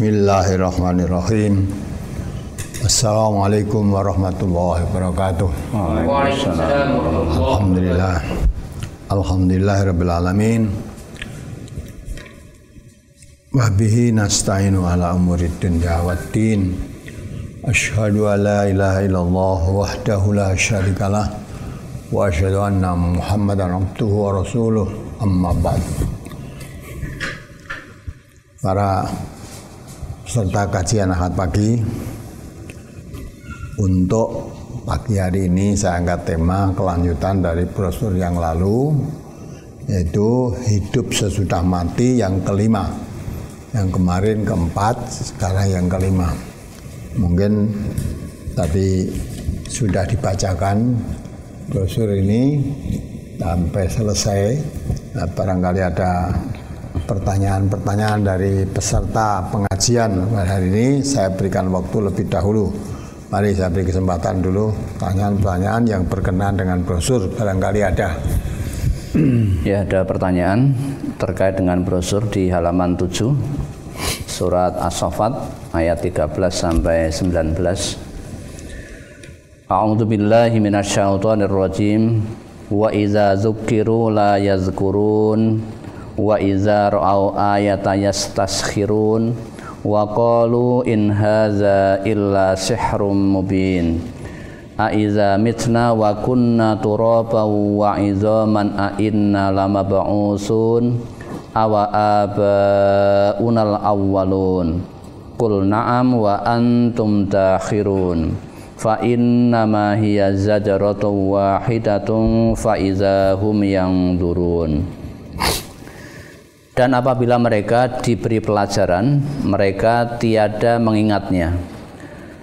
Bismillahirrahmanirrahim. Assalamualaikum warahmatullahi wabarakatuh. Waalaikumsalam. Alhamdulillah. Alhamdulillahirabbil alamin. Wa bihi nasta'inu ala umurid dunya waddin. Asyhadu an la ilaha illallah wahdahu la syarikalah wa asyhadu anna Muhammadan abduhu wa rasuluh. Amma ba'd. Para peserta kajian Ahad pagi, untuk pagi hari ini saya angkat tema kelanjutan dari brosur yang lalu, yaitu hidup sesudah mati yang kelima. Yang kemarin keempat, sekarang yang kelima. Mungkin tadi sudah dibacakan brosur ini sampai selesai. Nah, barangkali ada pertanyaan-pertanyaan dari peserta pengajian hari ini, saya berikan waktu lebih dahulu. Mari saya beri kesempatan dulu pertanyaan-pertanyaan yang berkenaan dengan brosur, barangkali ada. Ya, ada pertanyaan terkait dengan brosur di halaman 7 surat As-Saffat ayat 13 sampai 19. A'udzu billahi minasyaitonir rajim. Wa idza dzukkiru la yazkurun wa idza ra'au ayatan yastaskhirun wa qalu in hadza illa sihrun mubin. A idza mitna wa kunna turaban wa idzaman a inna lamab'usun awa abaunal awwalun. Qul na'am wa antum dakhirun. Fa innama hiya zajratun wahidatun fa idza hum yanzurun. Dan apabila mereka diberi pelajaran, mereka tiada mengingatnya.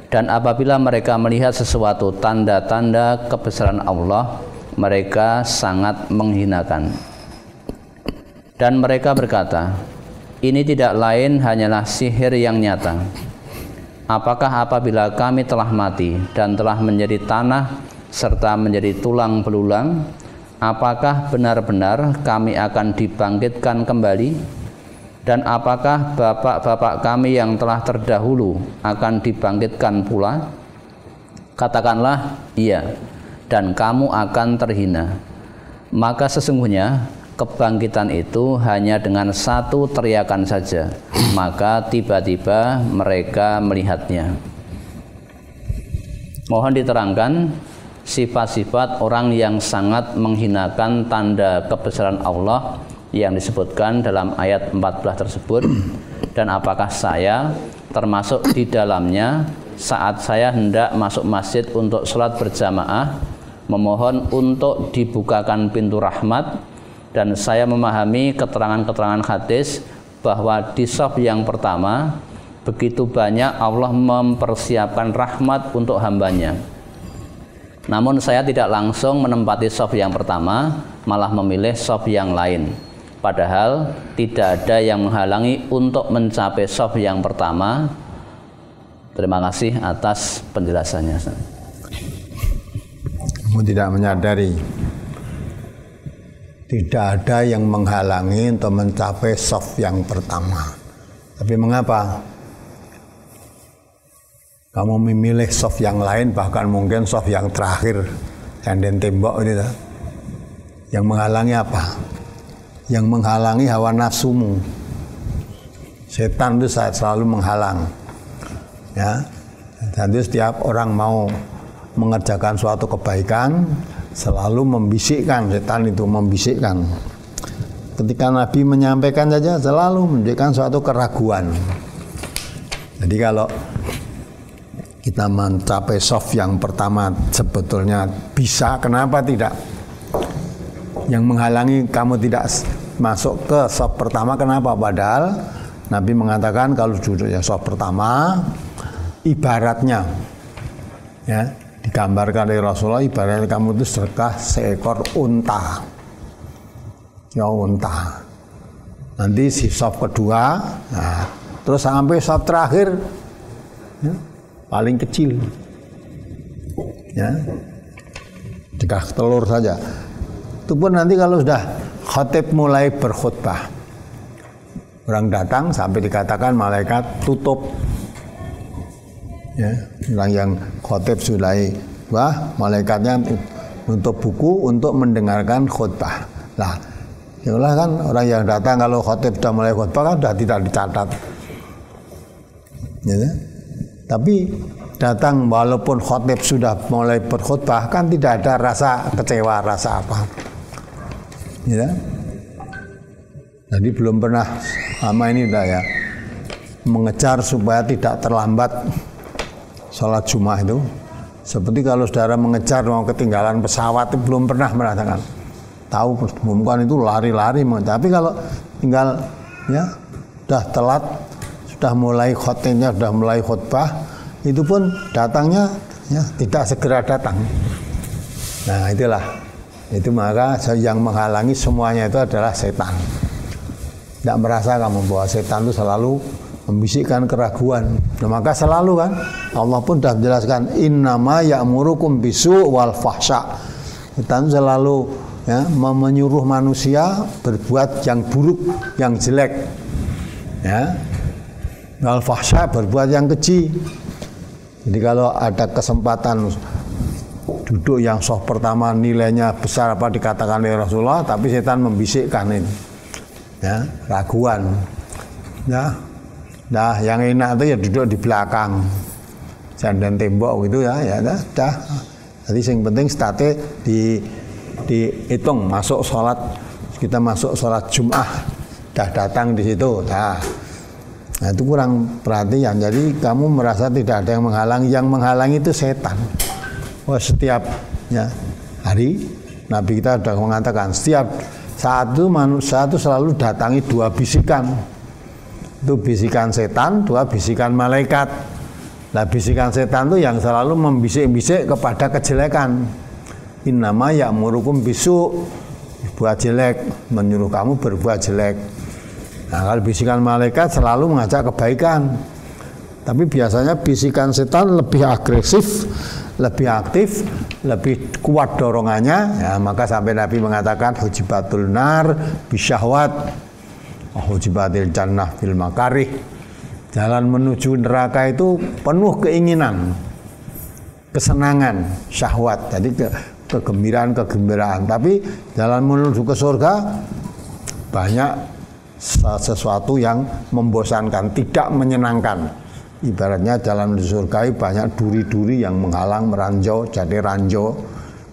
Dan apabila mereka melihat sesuatu tanda-tanda kebesaran Allah, mereka sangat menghinakan. Dan mereka berkata, ini tidak lain hanyalah sihir yang nyata. Apakah apabila kami telah mati dan telah menjadi tanah serta menjadi tulang belulang, apakah benar-benar kami akan dibangkitkan kembali? Dan apakah bapak-bapak kami yang telah terdahulu akan dibangkitkan pula? Katakanlah, iya, dan kamu akan terhina. Maka sesungguhnya kebangkitan itu hanya dengan satu teriakan saja, maka tiba-tiba mereka melihatnya. Mohon diterangkan sifat-sifat orang yang sangat menghinakan tanda kebesaran Allah yang disebutkan dalam ayat 14 tersebut, dan apakah saya termasuk di dalamnya saat saya hendak masuk masjid untuk sholat berjamaah, memohon untuk dibukakan pintu rahmat, dan saya memahami keterangan-keterangan hadis bahwa di shaf yang pertama begitu banyak Allah mempersiapkan rahmat untuk hambanya. Namun saya tidak langsung menempati shaf yang pertama, malah memilih shaf yang lain. Padahal tidak ada yang menghalangi untuk mencapai shaf yang pertama. Terima kasih atas penjelasannya. Kamu tidak menyadari, tidak ada yang menghalangi untuk mencapai shaf yang pertama. Tapi mengapa kamu memilih shaf yang lain, bahkan mungkin shaf yang terakhir yang di tembok ini? Yang menghalangi apa? Yang menghalangi hawa nafsumu. Setan itu selalu menghalang, ya. Jadi setiap orang mau mengerjakan suatu kebaikan, selalu membisikkan, setan itu membisikkan. Ketika Nabi menyampaikan saja selalu menunjukkan suatu keraguan. Jadi kalau kita mencapai shaf yang pertama sebetulnya bisa, kenapa tidak? Yang menghalangi kamu tidak masuk ke shaf pertama kenapa? Padahal Nabi mengatakan kalau duduknya shaf pertama, ibaratnya, ya, digambarkan oleh Rasulullah, ibaratnya kamu itu sedekah seekor unta. Ya, unta. Nanti si shaf kedua, nah, terus sampai shaf terakhir, ya, paling kecil, ya, jika telur saja. Itu pun nanti kalau sudah khatib mulai berkhutbah, Orang datang sampai dikatakan malaikat tutup. Ya, orang yang khotib sudah malaikatnya untuk buku untuk mendengarkan khutbah. Nah, itulah kan orang yang datang kalau khotib sudah mulai khutbah kan sudah tidak dicatat. Ya, tapi datang walaupun khotib sudah mulai berkhutbah kan tidak ada rasa kecewa, rasa apa. Ya. Jadi belum pernah lama ini dah ya mengejar supaya tidak terlambat sholat Jumat itu. Seperti kalau saudara mengejar mau ketinggalan pesawat itu belum pernah merasakan. Tahu bukan itu lari-lari, tapi kalau tinggal ya sudah telat, sudah mulai khotibnya, sudah mulai khutbah, itu pun datangnya ya tidak segera datang. Nah itulah, itu maka yang menghalangi semuanya itu adalah setan. Tidak merasa kamu bahwa setan itu selalu membisikkan keraguan. Nah, maka selalu kan Allah pun sudah menjelaskan innama ya'murukum bisu wal fahsya. Setan selalu ya, menyuruh manusia berbuat yang buruk, yang jelek. Ya. Wal fahsya berbuat yang keji. Jadi kalau ada kesempatan duduk yang soft pertama nilainya besar apa dikatakan oleh Rasulullah, tapi setan membisikkan ini. Ya, raguan. Ya. Nah, yang enak itu ya duduk di belakang. Jangan tembok gitu ya, ya dah. Jadi yang penting state dihitung masuk sholat, kita masuk sholat Jumat, dah datang di situ. Nah, itu kurang perhatian. Jadi kamu merasa tidak ada yang menghalangi. Yang menghalangi itu setan. Wah, setiap ya, hari Nabi kita sudah mengatakan setiap saat itu manusia itu selalu datangi dua bisikan. Itu bisikan setan, dua bisikan malaikat. Nah, bisikan setan itu yang selalu membisik-bisik kepada kejelekan. Innama ya'murukum bisu, buat jelek, menyuruh kamu berbuat jelek. Nah, kalau bisikan malaikat selalu mengajak kebaikan. Tapi biasanya bisikan setan lebih agresif, lebih aktif, lebih kuat dorongannya. Ya, maka sampai Nabi mengatakan hujibatul nar bisyahwat, hujibatil jannah bil makarih. Jalan menuju neraka itu penuh keinginan, kesenangan, syahwat. Jadi kegembiraan. Tapi jalan menuju ke surga banyak sesuatu yang membosankan, tidak menyenangkan. Ibaratnya jalan menuju surga banyak duri-duri yang menghalang, meranjau, jadi ranjau.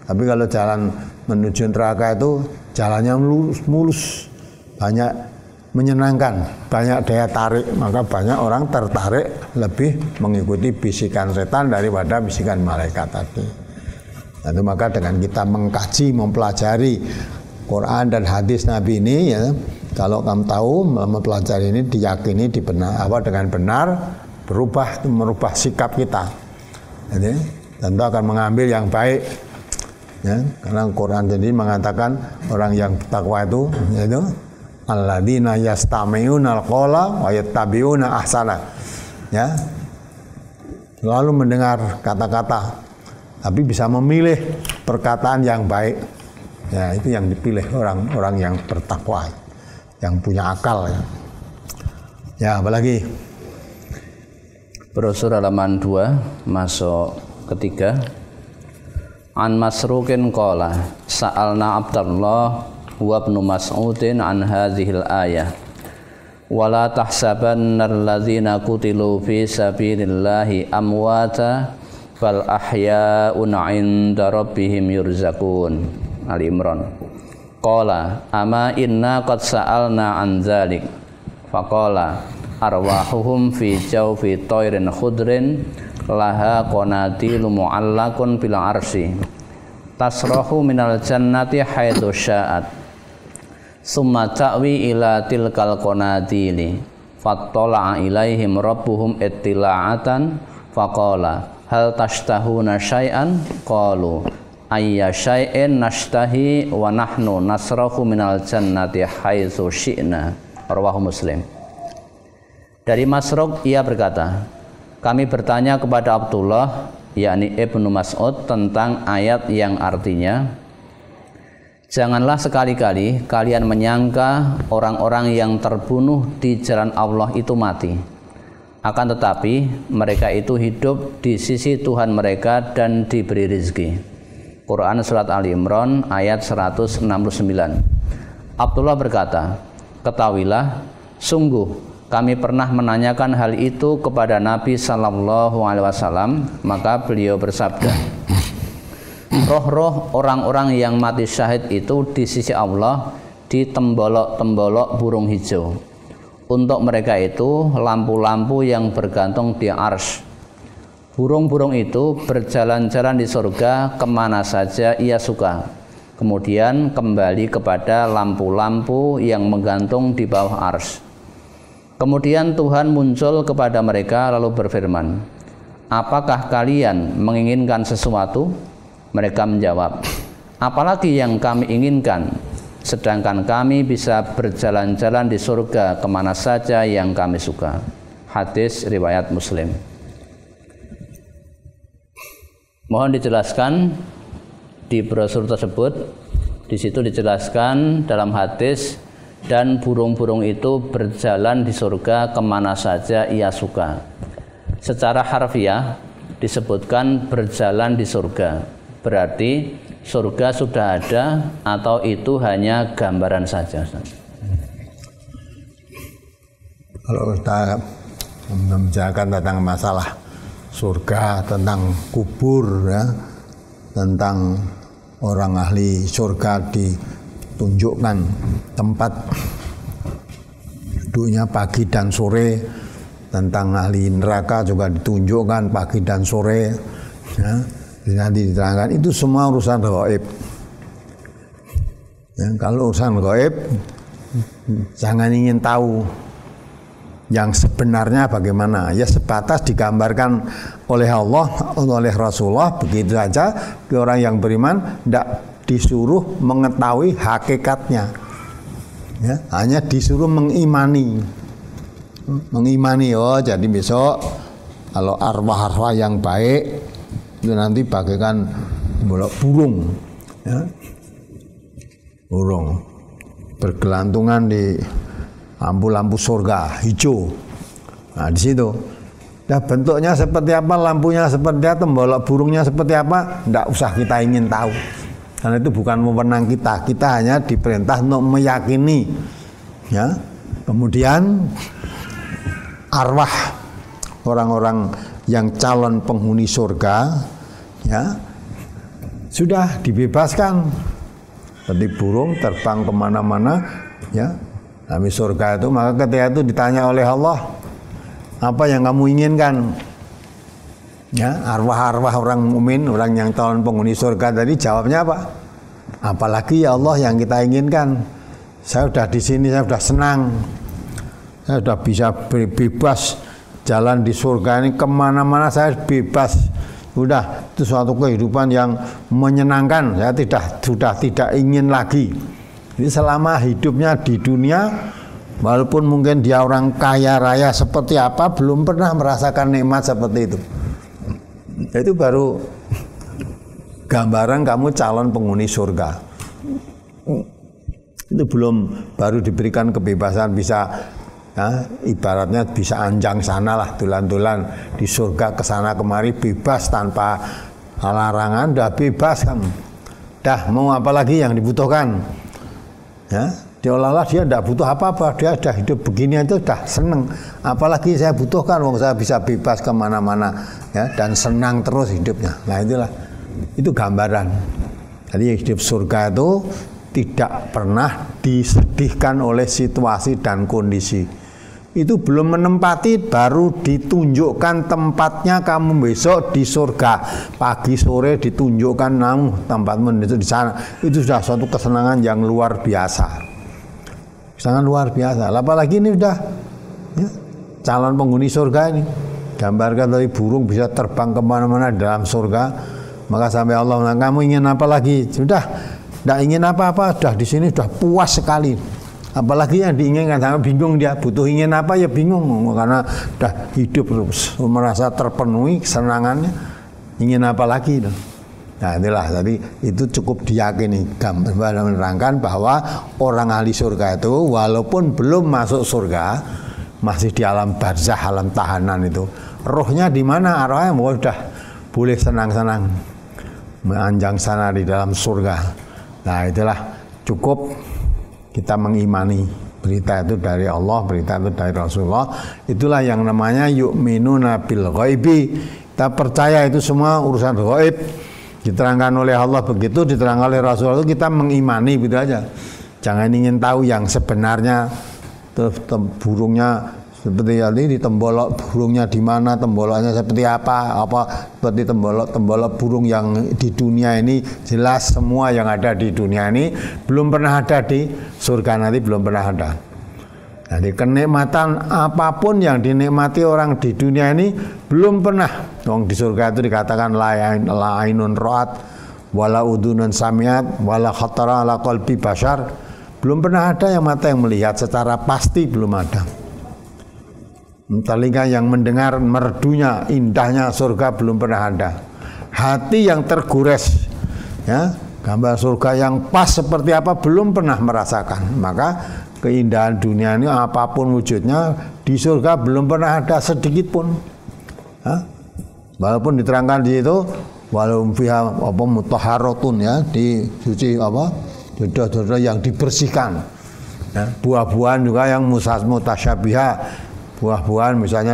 Tapi kalau jalan menuju neraka itu jalannya mulus, banyak menyenangkan, banyak daya tarik. Maka banyak orang tertarik lebih mengikuti bisikan setan daripada bisikan malaikat tadi. Itu maka dengan kita mengkaji, mempelajari Quran dan hadis Nabi ini, ya, kalau kamu tahu mempelajari ini diyakini dengan benar, merubah sikap kita. Jadi, tentu akan mengambil yang baik. Ya, karena Quran jadi mengatakan orang yang takwa itu yaitu alladzina yastami'una al-qawla wa yattabi'una ahsana. Ya. Lalu mendengar kata-kata tapi bisa memilih perkataan yang baik. Ya, itu yang dipilih orang-orang yang bertakwa, yang punya akal ya. Ya, apalagi Brosur halaman 2 masuk ketiga. An Masrukin qala sa'alna Abdullah wa ibnu Mas'udin an hadhil ayah wala tahsabanna alladzina qutilu fi sabilillahi amwata bal ahya'un 'inda rabbihim yurzaqun. Ali Imran. Qala ama inna qad sa'alna an dzalik faqala arwahuhum fi jawfi tayrin khudrin laha qanatil mu'allaqun bil arsy tasrahu minal jannati haitsu sya'at summa ta'wi ila tilkal qanatili fattala'a ilaihim rabbuhum ittila'atan faqala hal tashtahuna syai'an qalu ayya syai'in nashtahi wa nahnu nasrahu minal jannati haitsu syi'na. Rawahu Muslim. Dari Masruq ia berkata, kami bertanya kepada Abdullah yakni Ibnu Mas'ud tentang ayat yang artinya Janganlah sekali-kali kalian menyangka orang-orang yang terbunuh di jalan Allah itu mati. Akan tetapi mereka itu hidup di sisi Tuhan mereka dan diberi rezeki. Quran Surat Ali Imran ayat 169. Abdullah berkata, ketahuilah, sungguh kami pernah menanyakan hal itu kepada Nabi Sallallahu Alaihi Wasallam, maka beliau bersabda, roh-roh orang-orang yang mati syahid itu di sisi Allah di tembolok-tembolok burung hijau. Untuk mereka itu lampu-lampu yang bergantung di arsy. Burung-burung itu berjalan-jalan di surga kemana saja ia suka. Kemudian kembali kepada lampu-lampu yang menggantung di bawah arsy. Kemudian Tuhan muncul kepada mereka lalu berfirman, apakah kalian menginginkan sesuatu? Mereka menjawab, apalagi yang kami inginkan, sedangkan kami bisa berjalan-jalan di surga kemana saja yang kami suka. Hadis riwayat Muslim. Mohon dijelaskan di brosur tersebut. Di situ dijelaskan dalam hadis, dan burung-burung itu berjalan di surga kemana saja ia suka. Secara harfiah disebutkan berjalan di surga. Berarti surga sudah ada atau itu hanya gambaran saja? Kalau kita membicarakan tentang masalah surga, tentang kubur, ya, tentang orang ahli surga ditunjukkan tempat duduknya pagi dan sore, tentang ahli neraka juga ditunjukkan pagi dan sore, ya, nanti diterangkan. Itu semua urusan gaib. Ya, kalau urusan gaib, jangan ingin tahu yang sebenarnya bagaimana, ya sebatas digambarkan oleh Allah, oleh Rasulullah, begitu saja. Orang yang beriman tidak disuruh mengetahui hakikatnya, ya, hanya disuruh mengimani. Oh jadi besok kalau arwah-arwah yang baik itu nanti bagaikan burung, ya, burung bergelantungan di lampu-lampu surga hijau. Nah di situ, nah bentuknya seperti apa, lampunya seperti apa, tembolok burungnya seperti apa, tidak usah kita ingin tahu, karena itu bukan wewenang kita. Kita hanya diperintah untuk meyakini, ya. Kemudian arwah orang-orang yang calon penghuni surga, ya, sudah dibebaskan seperti burung terbang kemana-mana, ya. Kami surga itu, maka ketika itu ditanya oleh Allah, apa yang kamu inginkan? Ya, arwah-arwah orang mukmin, orang yang calon penghuni surga tadi jawabnya apa? Apalagi ya Allah yang kita inginkan? Saya sudah di sini, saya sudah senang, saya sudah bisa bebas jalan di surga ini kemana-mana, saya bebas. Sudah, itu suatu kehidupan yang menyenangkan. Saya sudah tidak ingin lagi. Jadi selama hidupnya di dunia, walaupun mungkin dia orang kaya raya seperti apa, belum pernah merasakan nikmat seperti itu. Itu baru gambaran kamu calon penghuni surga. Itu belum, baru diberikan kebebasan bisa, ya, ibaratnya bisa anjang sana lah, tulan-tulan di surga kesana kemari bebas tanpa larangan, udah bebas kamu. Dah mau apa lagi yang dibutuhkan? Ya, diolah dia tidak butuh apa-apa, dia sudah hidup begini aja sudah seneng. Apalagi saya butuhkan, wong saya bisa bebas kemana-mana, ya, dan senang terus hidupnya. Nah itulah, itu gambaran. Jadi hidup surga itu tidak pernah disedihkan oleh situasi dan kondisi. Itu belum menempati, baru ditunjukkan tempatnya kamu besok di surga. Pagi sore ditunjukkan kamu tempatmu itu di sana. Itu sudah suatu kesenangan yang luar biasa. Sangat luar biasa. Apalagi ini sudah, ya, calon penghuni surga ini. Gambarkan dari burung bisa terbang kemana-mana dalam surga. Maka sampai Allah bilang, kamu ingin apa lagi? Sudah, tidak ingin apa-apa. Sudah di sini sudah puas sekali. Apalagi yang diinginkan, sangat bingung dia, butuh ingin apa ya bingung, karena sudah hidup terus, merasa terpenuhi kesenangannya, ingin apa lagi itu. Nah inilah, jadi itu cukup diyakini, menerangkan bahwa orang ahli surga itu walaupun belum masuk surga, masih di alam barzah, alam tahanan itu, rohnya di mana, arwahnya udah boleh senang-senang menanjang sana di dalam surga. Nah itulah cukup kita mengimani berita itu dari Allah, berita itu dari Rasulullah. Itulah yang namanya yu'minuna bil ghaibi. Kita percaya itu semua urusan ghaib, diterangkan oleh Allah begitu, diterangkan oleh Rasulullah, itu kita mengimani begitu aja. Jangan ingin tahu yang sebenarnya, burungnya seperti ini, tembolok burungnya di mana, temboloknya seperti apa seperti tembolok burung yang di dunia ini. Jelas semua yang ada di dunia ini belum pernah ada di surga nanti, belum pernah ada. Jadi kenikmatan apapun yang dinikmati orang di dunia ini belum pernah. Di surga itu dikatakan la ainun ra'at wala udunun samiat wala khatara ala qalbi bashar. Belum pernah ada yang mata yang melihat secara pasti, belum ada. Telinga yang mendengar merdunya, indahnya surga belum pernah ada. Hati yang tergores, ya, gambar surga yang pas seperti apa belum pernah merasakan. Maka keindahan dunia ini apapun wujudnya, di surga belum pernah ada sedikit pun. Walaupun diterangkan di situ, walaupun fiha mutahharatun, ya, di suci jodoh-jodoh yang dibersihkan. Ya, buah-buahan juga yang mutasyabiha. Buah-buahan misalnya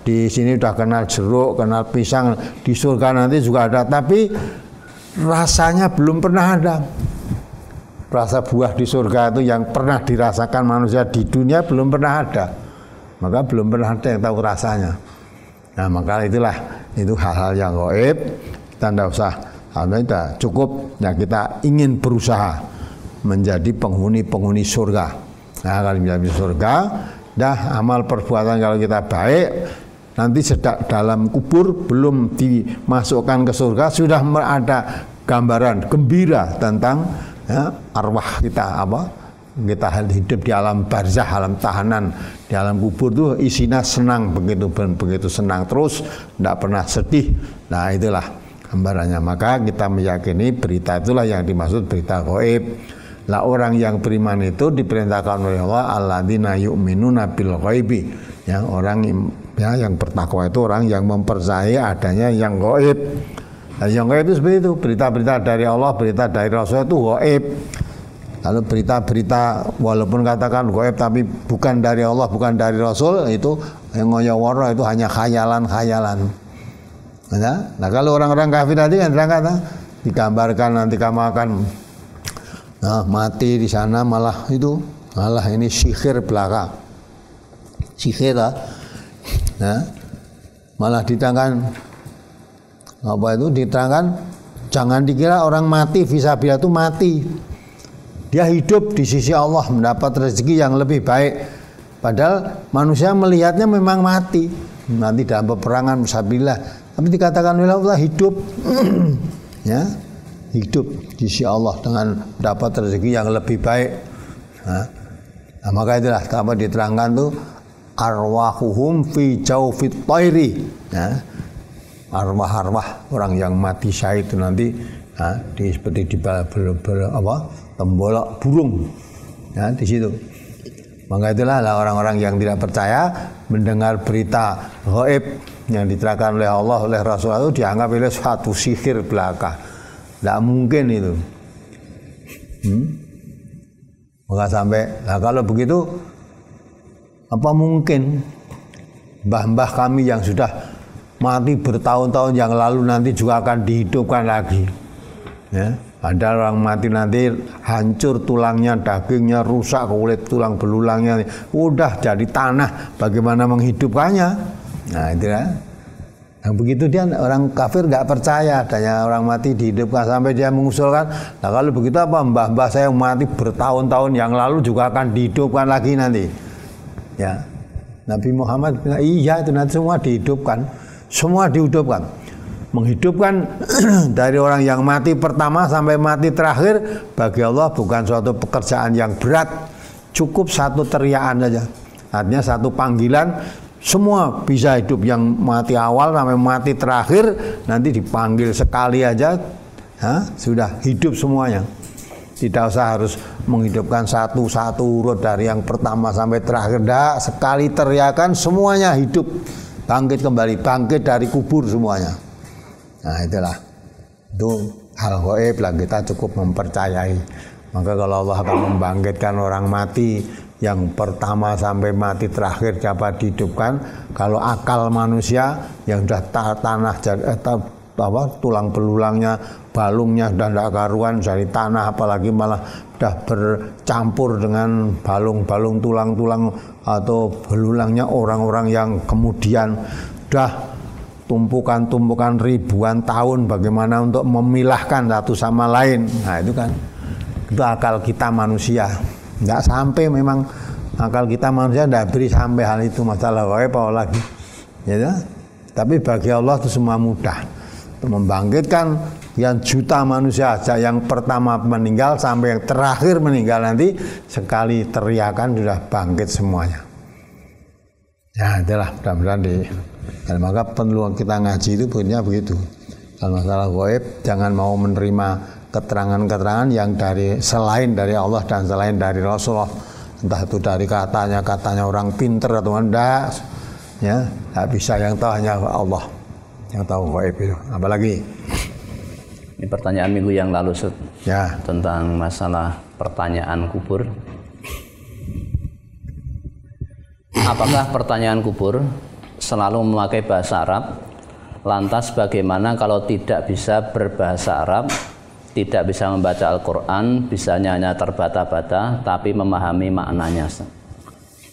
di sini udah kenal jeruk, kenal pisang, di surga nanti juga ada, tapi rasanya belum pernah ada. Rasa buah di surga itu yang pernah dirasakan manusia di dunia belum pernah ada. Maka belum pernah ada yang tahu rasanya. Nah maka itulah, itu hal-hal yang gaib. Kita tidak usah, kita cukup ya, kita ingin berusaha menjadi penghuni surga. Nah kalau menjadi surga, dah amal perbuatan kalau kita baik, nanti sedang dalam kubur belum dimasukkan ke surga sudah ada gambaran gembira tentang, ya, arwah kita kita hidup di alam barzah, alam tahanan, di alam kubur tuh isinya senang, begitu senang terus, tidak pernah sedih. Nah itulah gambarannya. Maka kita meyakini berita itulah yang dimaksud berita gaib. Lah orang yang beriman itu diperintahkan oleh Allah, alladzina yu'minuna bil ghaibi. Ya, orang ya, yang bertakwa itu orang yang mempercayai adanya yang gaib. Nah, yang gaib itu seperti itu, berita-berita dari Allah, berita dari Rasul itu gaib. Kalau berita-berita walaupun katakan gaib tapi bukan dari Allah, bukan dari Rasul, itu yang ngoyo-woro, itu hanya khayalan-khayalan. Nah, kalau orang-orang kafir tadi kan digambarkan nanti kamu akan mati di sana, malah ini sihir belaka, sihir lah. Nah, malah diterangkan diterangkan jangan dikira orang mati fisabilillah itu mati, dia hidup di sisi Allah mendapat rezeki yang lebih baik. Padahal manusia melihatnya memang mati dalam peperangan fisabilillah, tapi dikatakan oleh Allah hidup. Ya, hidup di sisi Allah dengan dapat rezeki yang lebih baik. Nah, maka itulah apa diterangkan tuh arwahuhum fi jawfit thairi. Ya, arwah-arwah orang yang mati syahid itu nanti seperti di tembolok burung. Ya, di situ. Maka itulah orang-orang yang tidak percaya mendengar berita gaib yang diterangkan oleh Allah, oleh Rasulullah itu dianggap oleh suatu sihir belaka. Tidak mungkin itu. Maka sampai, kalau begitu apa mungkin mbah-mbah kami yang sudah mati bertahun-tahun yang lalu nanti juga akan dihidupkan lagi. Ya, ada orang mati nanti hancur tulangnya, dagingnya rusak, kulit tulang belulangnya udah jadi tanah, bagaimana menghidupkannya? Nah itu ya. Yang begitu dia orang kafir nggak percaya adanya orang mati dihidupkan, sampai dia mengusulkan, nah kalau begitu apa mbah-mbah saya mati bertahun-tahun yang lalu juga akan dihidupkan lagi nanti. Ya, Nabi Muhammad bilang iya itu nanti semua dihidupkan, semua dihidupkan, menghidupkan dari orang yang mati pertama sampai mati terakhir bagi Allah bukan suatu pekerjaan yang berat, cukup satu teriakan saja, artinya satu panggilan. Semua bisa hidup, yang mati awal sampai mati terakhir nanti dipanggil sekali aja sudah hidup semuanya. Tidak usah harus menghidupkan satu-satu urut dari yang pertama sampai terakhir. Tidak, sekali teriakan semuanya hidup, bangkit kembali, bangkit dari kubur semuanya. Nah itulah, itu hal gaib lah, kita cukup mempercayai. Maka kalau Allah akan membangkitkan orang mati, yang pertama sampai mati terakhir dapat dihidupkan. Kalau akal manusia yang sudah tanah tulang belulangnya, balungnya sudah tidak karuan dari tanah, apalagi malah sudah bercampur dengan balung-balung tulang-tulang atau belulangnya orang-orang yang kemudian sudah tumpukan-tumpukan ribuan tahun, bagaimana untuk memilahkan satu sama lain. Nah itu kan, itu akal kita manusia. Tidak sampai, memang akal kita manusia tidak beri sampai hal itu, masalah gaib apa lagi ya. Tapi bagi Allah itu semua mudah, untuk membangkitkan yang juta manusia saja, yang pertama meninggal sampai yang terakhir meninggal nanti, sekali teriakan sudah bangkit semuanya. Ya itulah, mudah-mudahan dan maka perlu kita ngaji itu punya begitu. Kalau masalah gaib jangan mau menerima keterangan-keterangan yang selain dari Allah dan selain dari Rasulullah, entah itu dari katanya orang pinter atau enggak, ya tidak bisa. Yang tahu hanya Allah, yang tahu gaib itu. Apalagi ini pertanyaan minggu yang lalu, Ustaz, ya, tentang masalah pertanyaan kubur. Apakah pertanyaan kubur selalu memakai bahasa Arab? Lantas bagaimana kalau tidak bisa berbahasa Arab, tidak bisa membaca Al-Quran, bisanya hanya terbata-bata tapi memahami maknanya?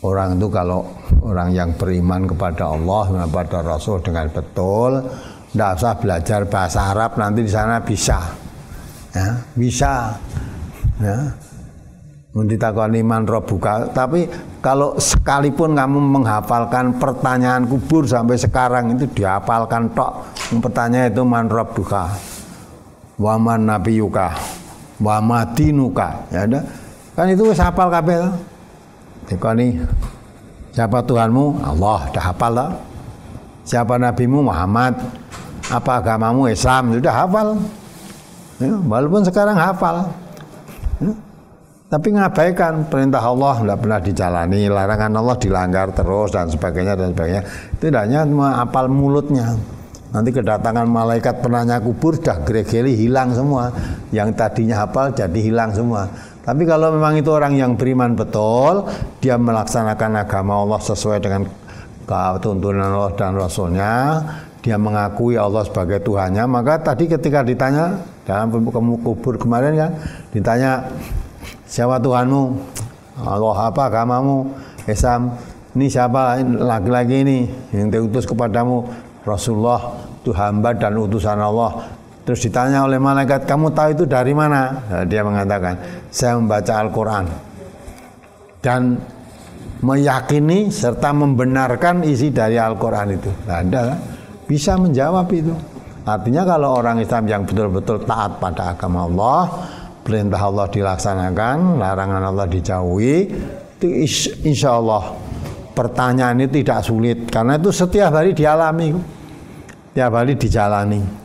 Orang itu kalau orang yang beriman kepada Allah, kepada Rasul dengan betul, tidak usah belajar bahasa Arab, nanti di sana bisa, ya, bisa, ya. Menditakoni man rabbuka. Tapi kalau sekalipun kamu menghafalkan pertanyaan kubur sampai sekarang itu dihafalkan tok, pertanyaan itu man rabbuka, wa man nabiyuka, wa madinuka, ya ada, kan itu wis hafal kabeh. Dikoni siapa Tuhanmu? Allah, dah hafal lah. Siapa nabimu? Muhammad. Apa agamamu? Islam, sudah hafal. Ya, walaupun sekarang hafal. Ya. Tapi mengabaikan perintah Allah, tidak pernah dijalani, larangan Allah dilanggar terus dan sebagainya dan sebagainya. Itu hanya hafal mulutnya. Nanti kedatangan malaikat penanya kubur sudah gregeli, hilang semua. Yang tadinya hafal jadi hilang semua. Tapi kalau memang itu orang yang beriman betul, dia melaksanakan agama Allah sesuai dengan tuntunan Allah dan Rasulnya, dia mengakui Allah sebagai Tuhannya, maka tadi ketika ditanya dalam kubur kemarin kan, ditanya siapa Tuhanmu? Allah. Apa agamamu? Islam. Ini siapa laki-laki ini yang diutus kepadamu? Rasulullah, itu hamba dan utusan Allah. Terus ditanya oleh malaikat, kamu tahu itu dari mana? Nah, dia mengatakan, saya membaca Al-Quran dan meyakini serta membenarkan isi dari Al-Quran itu. Nah, Anda bisa menjawab itu. Artinya kalau orang Islam yang betul-betul taat pada agama Allah, perintah Allah dilaksanakan, larangan Allah dijauhi, itu insya Allah pertanyaan itu tidak sulit, karena itu setiap hari dialami, tiap hari dijalani.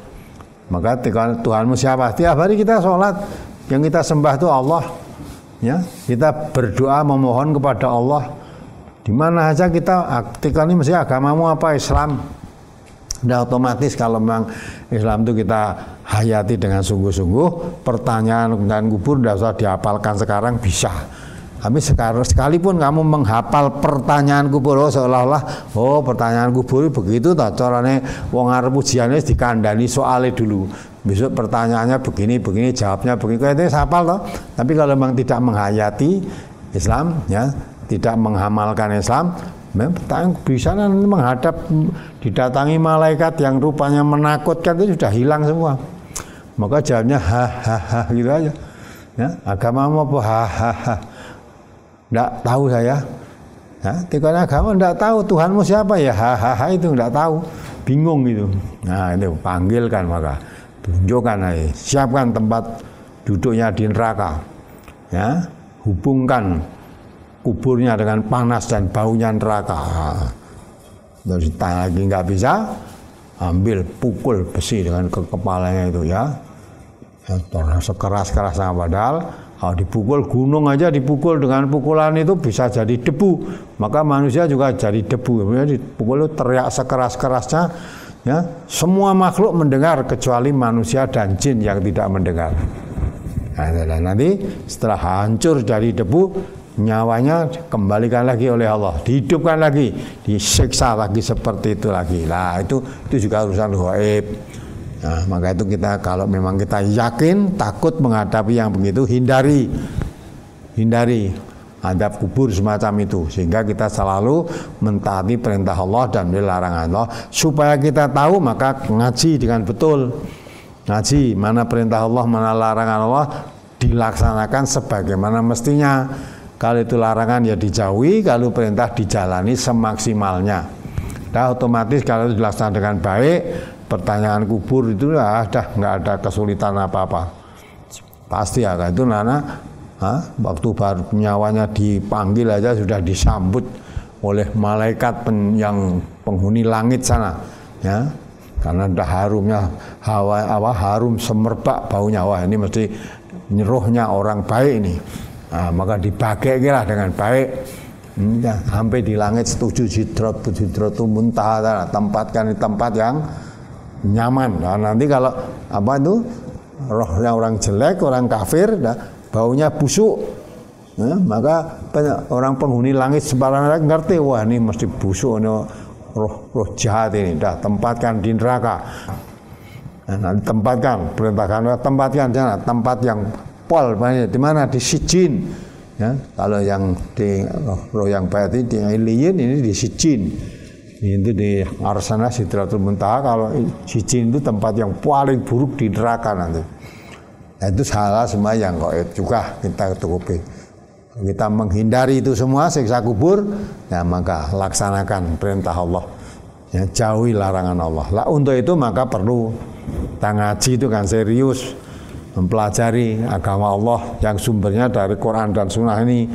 Maka Tuhanmu siapa? Tiap hari kita sholat, yang kita sembah itu Allah, ya. Kita berdoa memohon kepada Allah. Di mana saja kita, ketika ini mesti agamamu apa? Islam. Udah otomatis kalau memang Islam itu kita hayati dengan sungguh-sungguh, pertanyaan kubur udah usah dihafalkan sekarang, bisa. Tapi sekalipun kamu menghafal pertanyaan kubur, seolah-olah pertanyaan kubur begitu tak carane wong arep ujiane dikandani soalnya dulu. Besok pertanyaannya begini, jawabnya begini. Itu hafal toh. Tapi kalau memang tidak menghayati Islam, ya, tidak mengamalkan Islam, bisa nanti menghadap didatangi malaikat yang rupanya menakutkan, itu sudah hilang semua. Maka jawabnya ha gitu aja. Ya, agamamu apa? Ha. Tidak tahu saya, ya, tikanya agama tidak tahu Tuhanmu siapa ya, itu tidak tahu, bingung gitu. Nah itu panggilkan, maka tunjukkan aja, siapkan tempat duduknya di neraka, ya, hubungkan kuburnya dengan panas dan baunya neraka. Terus ditanya lagi nggak bisa, ambil pukul besi dengan kepalanya itu, ya, sekeras-kerasnya, padahal kalau dipukul gunung aja, dipukul dengan pukulan itu bisa jadi debu, maka manusia juga jadi debu. Dipukul itu teriak sekeras-kerasnya, ya, semua makhluk mendengar kecuali manusia dan jin yang tidak mendengar. Nah, nanti setelah hancur dari debu, nyawanya kembalikan lagi oleh Allah, dihidupkan lagi, disiksa lagi seperti itu lagi. Nah, itu juga urusan gaib. Nah, maka itu kita kalau memang kita yakin takut menghadapi yang begitu, hindari adab kubur semacam itu, sehingga kita selalu mentaati perintah Allah dan larangan Allah. Supaya kita tahu, maka ngaji dengan betul, ngaji mana perintah Allah mana larangan Allah, dilaksanakan sebagaimana mestinya. Kalau itu larangan ya dijauhi, kalau perintah dijalani semaksimalnya. Nah, otomatis kalau dilaksanakan dengan baik, pertanyaan kubur itu dah nggak ada kesulitan apa-apa, pasti ya. Itu nana waktu baru nyawanya dipanggil aja sudah disambut oleh malaikat yang penghuni langit sana, ya, karena udah harumnya harum semerbak baunya. Wah, ini mesti rohnya orang baik ini. Nah, maka dipakai lah dengan baik, ya, sampai di langit 7 Sidratul Muntaha, tempatkan di tempat yang nyaman. Nah, nanti kalau rohnya orang jelek, orang kafir, baunya busuk, ya, maka orang penghuni langit sembarang ngerti, wah ini mesti busuk, ini roh jahat ini, tempatkan di neraka. Nah, nanti tempatkan sana, tempat yang pol, di mana, di Sijin, ya. Kalau yang di roh yang baik ini di Iliyin, ini di Sijin. Itu di Arsana Sidratul Muntaha. Kalau Sijin itu tempat yang paling buruk di neraka nanti. Nah, itu salah semua yang gaib juga kita tutupi. Kita menghindari itu semua, siksa kubur, ya, maka laksanakan perintah Allah, ya, jauhi larangan Allah. Lah, untuk itu maka perlu kita ngaji itu kan serius, mempelajari agama Allah yang sumbernya dari Quran dan Sunnah ini.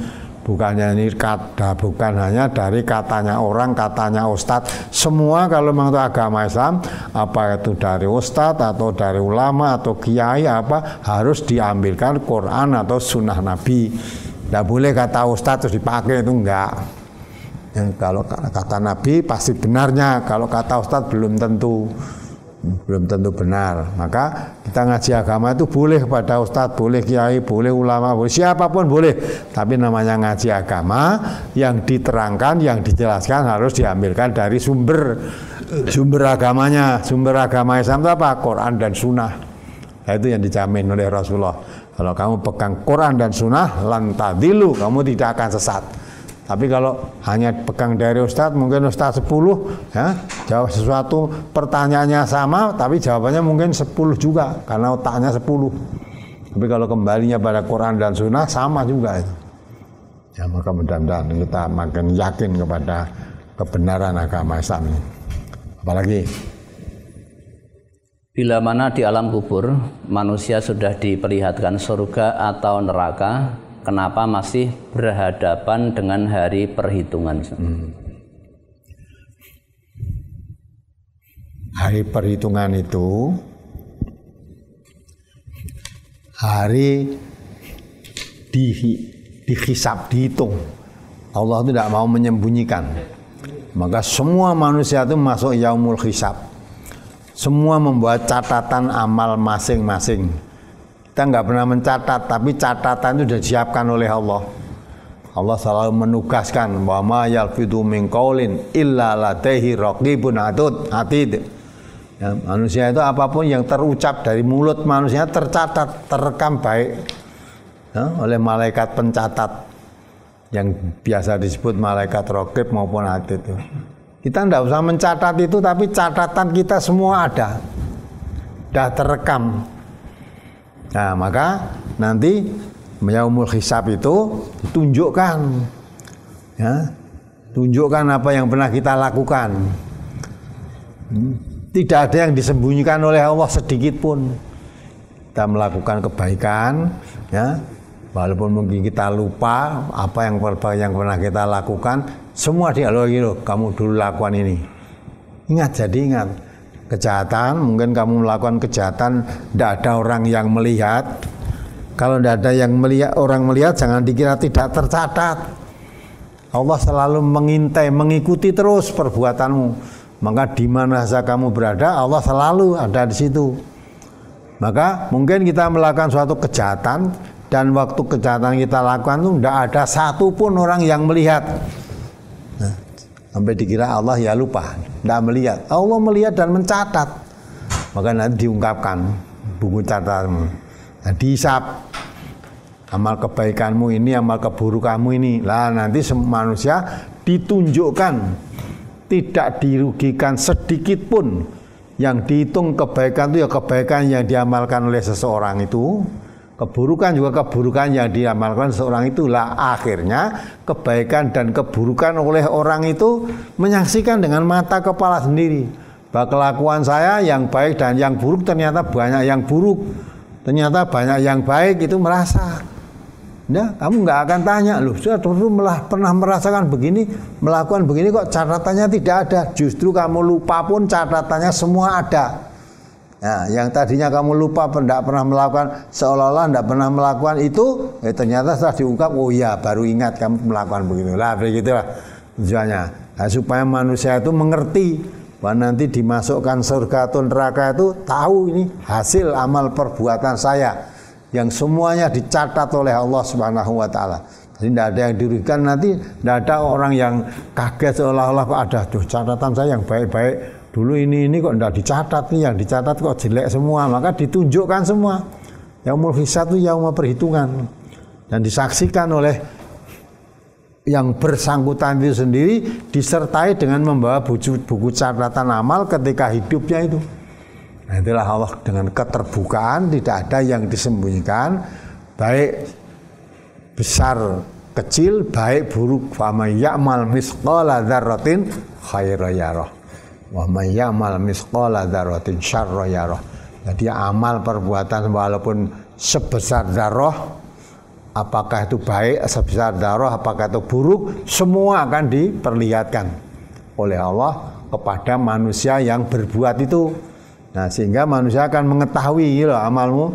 Bukan hanya dari katanya orang, katanya ustadz. Semua kalau memang itu agama Islam, apa itu dari ustadz atau dari ulama atau kiai, apa harus diambilkan Quran atau Sunnah Nabi. Tidak boleh kata ustadz terus dipakai, itu enggak. Ya, kalau kata Nabi pasti benarnya, kalau kata ustadz belum tentu benar. Maka kita ngaji agama itu boleh kepada ustadz, boleh kiai, boleh ulama, boleh siapapun boleh. Tapi namanya ngaji agama, yang diterangkan, yang dijelaskan harus diambilkan dari sumber agamanya. Sumber agama Islam itu apa? Quran dan Sunnah. Nah, itu yang dijamin oleh Rasulullah. Kalau kamu pegang Quran dan Sunnah, lan tadilu, kamu tidak akan sesat. Tapi kalau hanya pegang dari ustadz, mungkin ustadz 10, ya, jawab sesuatu pertanyaannya sama, tapi jawabannya mungkin 10 juga, karena otaknya 10. Tapi kalau kembalinya pada Quran dan Sunnah, sama juga itu. Ya, maka mudah-mudahan kita makin yakin kepada kebenaran agama Islam ini. Apalagi bila mana di alam kubur manusia sudah diperlihatkan surga atau neraka, kenapa masih berhadapan dengan hari perhitungan? Hari perhitungan itu hari dihisab, dihitung. Allah tidak mau menyembunyikan. Maka semua manusia itu masuk yaumul hisab. Semua membuat catatan amal masing-masing. Kita nggak pernah mencatat, tapi catatan itu sudah disiapkan oleh Allah. Allah selalu menugaskan wa ma yalfidu min qaulin illa ladaihi raqibun atid. Ya, manusia itu apapun yang terucap dari mulut manusia tercatat, terekam baik, ya, oleh malaikat pencatat yang biasa disebut malaikat raqib maupun atid. Kita tidak usah mencatat itu, tapi catatan kita semua ada, sudah terekam. Nah, maka nanti yaumul hisab itu ditunjukkan, ya, tunjukkan apa yang pernah kita lakukan. Tidak ada yang disembunyikan oleh Allah sedikit pun. Kita melakukan kebaikan, ya, walaupun mungkin kita lupa apa yang pernah kita lakukan, semua dialog gitu. Kamu dulu lakukan ini. Ingat, jadi ingat. kejahatan, mungkin kamu melakukan kejahatan, tidak ada orang yang melihat. Kalau tidak ada yang melihat, orang melihat, jangan dikira tidak tercatat. Allah selalu mengintai, mengikuti terus perbuatanmu. Maka di mana saja kamu berada, Allah selalu ada di situ. Maka mungkin kita melakukan suatu kejahatan, dan waktu kejahatan kita lakukan itu tidak ada satupun orang yang melihat. Nah, sampai dikira Allah ya lupa, tidak melihat. Allah melihat dan mencatat. Maka nanti diungkapkan buku catatanmu. Nah, dihisap amal kebaikanmu ini, amal keburukanmu ini. Lah nanti manusia ditunjukkan, tidak dirugikan sedikit pun. Yang dihitung kebaikan itu ya kebaikan yang diamalkan oleh seseorang itu, keburukan juga keburukan yang diamalkan seseorang itu. Lah akhirnya kebaikan dan keburukan oleh orang itu menyaksikan dengan mata kepala sendiri. Bahwa kelakuan saya yang baik dan yang buruk ternyata banyak yang buruk, ternyata banyak yang baik, itu merasa. Nah, kamu nggak akan tanya, loh, saya dulu pernah merasakan begini, melakukan begini kok catatannya tidak ada. Justru kamu lupa pun catatannya semua ada. Nah, yang tadinya kamu lupa, tidak pernah melakukan, seolah-olah tidak pernah melakukan itu, ternyata setelah diungkap, oh iya, baru ingat kamu melakukan begini. Lah, begitulah tujuannya. Nah, supaya manusia itu mengerti bahwa nanti dimasukkan surga atau neraka itu tahu ini hasil amal perbuatan saya, yang semuanya dicatat oleh Allah Subhanahu wa taala. Jadi tidak ada yang dirugikan, nanti tidak ada orang yang kaget seolah-olah kok ada catatan saya yang baik-baik. Dulu ini kok tidak dicatat nih, yang dicatat kok jelek semua. Maka ditunjukkan semua. Yaumul hisab itu yaumul perhitungan. Dan disaksikan oleh yang bersangkutan itu sendiri, disertai dengan membawa buku catatan amal ketika hidupnya itu. Nah, itulah Allah dengan keterbukaan, tidak ada yang disembunyikan, baik besar kecil, baik buruk. Wa may ya'mal misqala dzarratin khairan yarah, wa may ya'mal misqala dzarratin syarran yarah. Jadi amal perbuatan walaupun sebesar dzarrah, apakah itu baik, sebesar dzarrah, apakah itu buruk, semua akan diperlihatkan oleh Allah kepada manusia yang berbuat itu. Nah, sehingga manusia akan mengetahui gitu, amalmu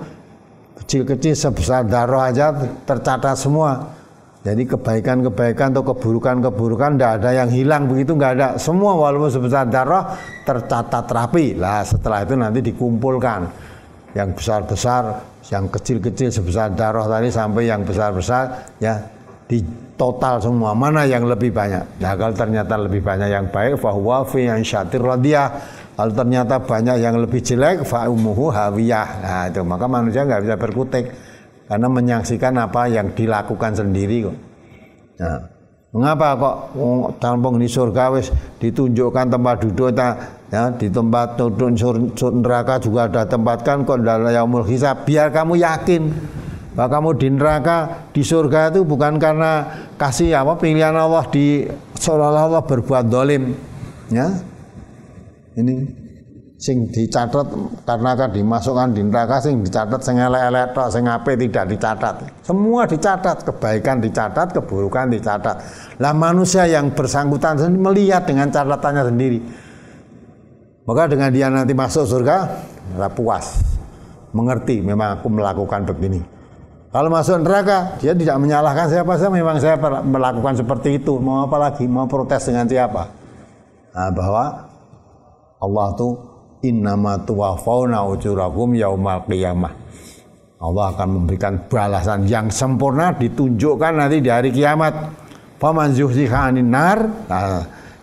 kecil-kecil sebesar darah aja tercatat semua. Jadi kebaikan-kebaikan atau keburukan-keburukan tidak ada yang hilang, begitu, nggak ada. Semua walaupun sebesar darah tercatat rapi. Lah setelah itu nanti dikumpulkan yang besar-besar, yang kecil-kecil sebesar darah tadi sampai yang besar-besar, ya di total semua mana yang lebih banyak. Nah, kalau ternyata lebih banyak yang baik, fahuwa fi ansyatir radiyah. Kalau ternyata banyak yang lebih jelek, fa'umuhu hawiyah. Nah itu, maka manusia nggak bisa berkutik karena menyaksikan apa yang dilakukan sendiri kok. Nah, mengapa kok tampung di surga wis ditunjukkan tempat duduk, ya, di tempat duduk neraka juga ada tempatkan kok dalam yaumul hisab, biar kamu yakin bahwa kamu di neraka, di surga itu bukan karena kasih apa pilihan Allah, di seolah-olah Allah berbuat dolim, ya. Ini sing dicatat karena akan dimasukkan di neraka, sing dicatat sing elek-elek tok, sing apik tidak dicatat. Semua dicatat, kebaikan dicatat, keburukan dicatat. Lah manusia yang bersangkutan melihat dengan catatannya sendiri. Maka dengan dia nanti masuk surga, puas, mengerti memang aku melakukan begini. Kalau masuk neraka, dia tidak menyalahkan siapa saja, memang saya melakukan seperti itu. Mau apa lagi? Mau protes dengan siapa? Nah, bahwa Allah itu innama tuwaffawna ujurakum yaumal qiyamah. Allah akan memberikan balasan yang sempurna, ditunjukkan nanti di hari kiamat. Faman zuhziha 'anil nar,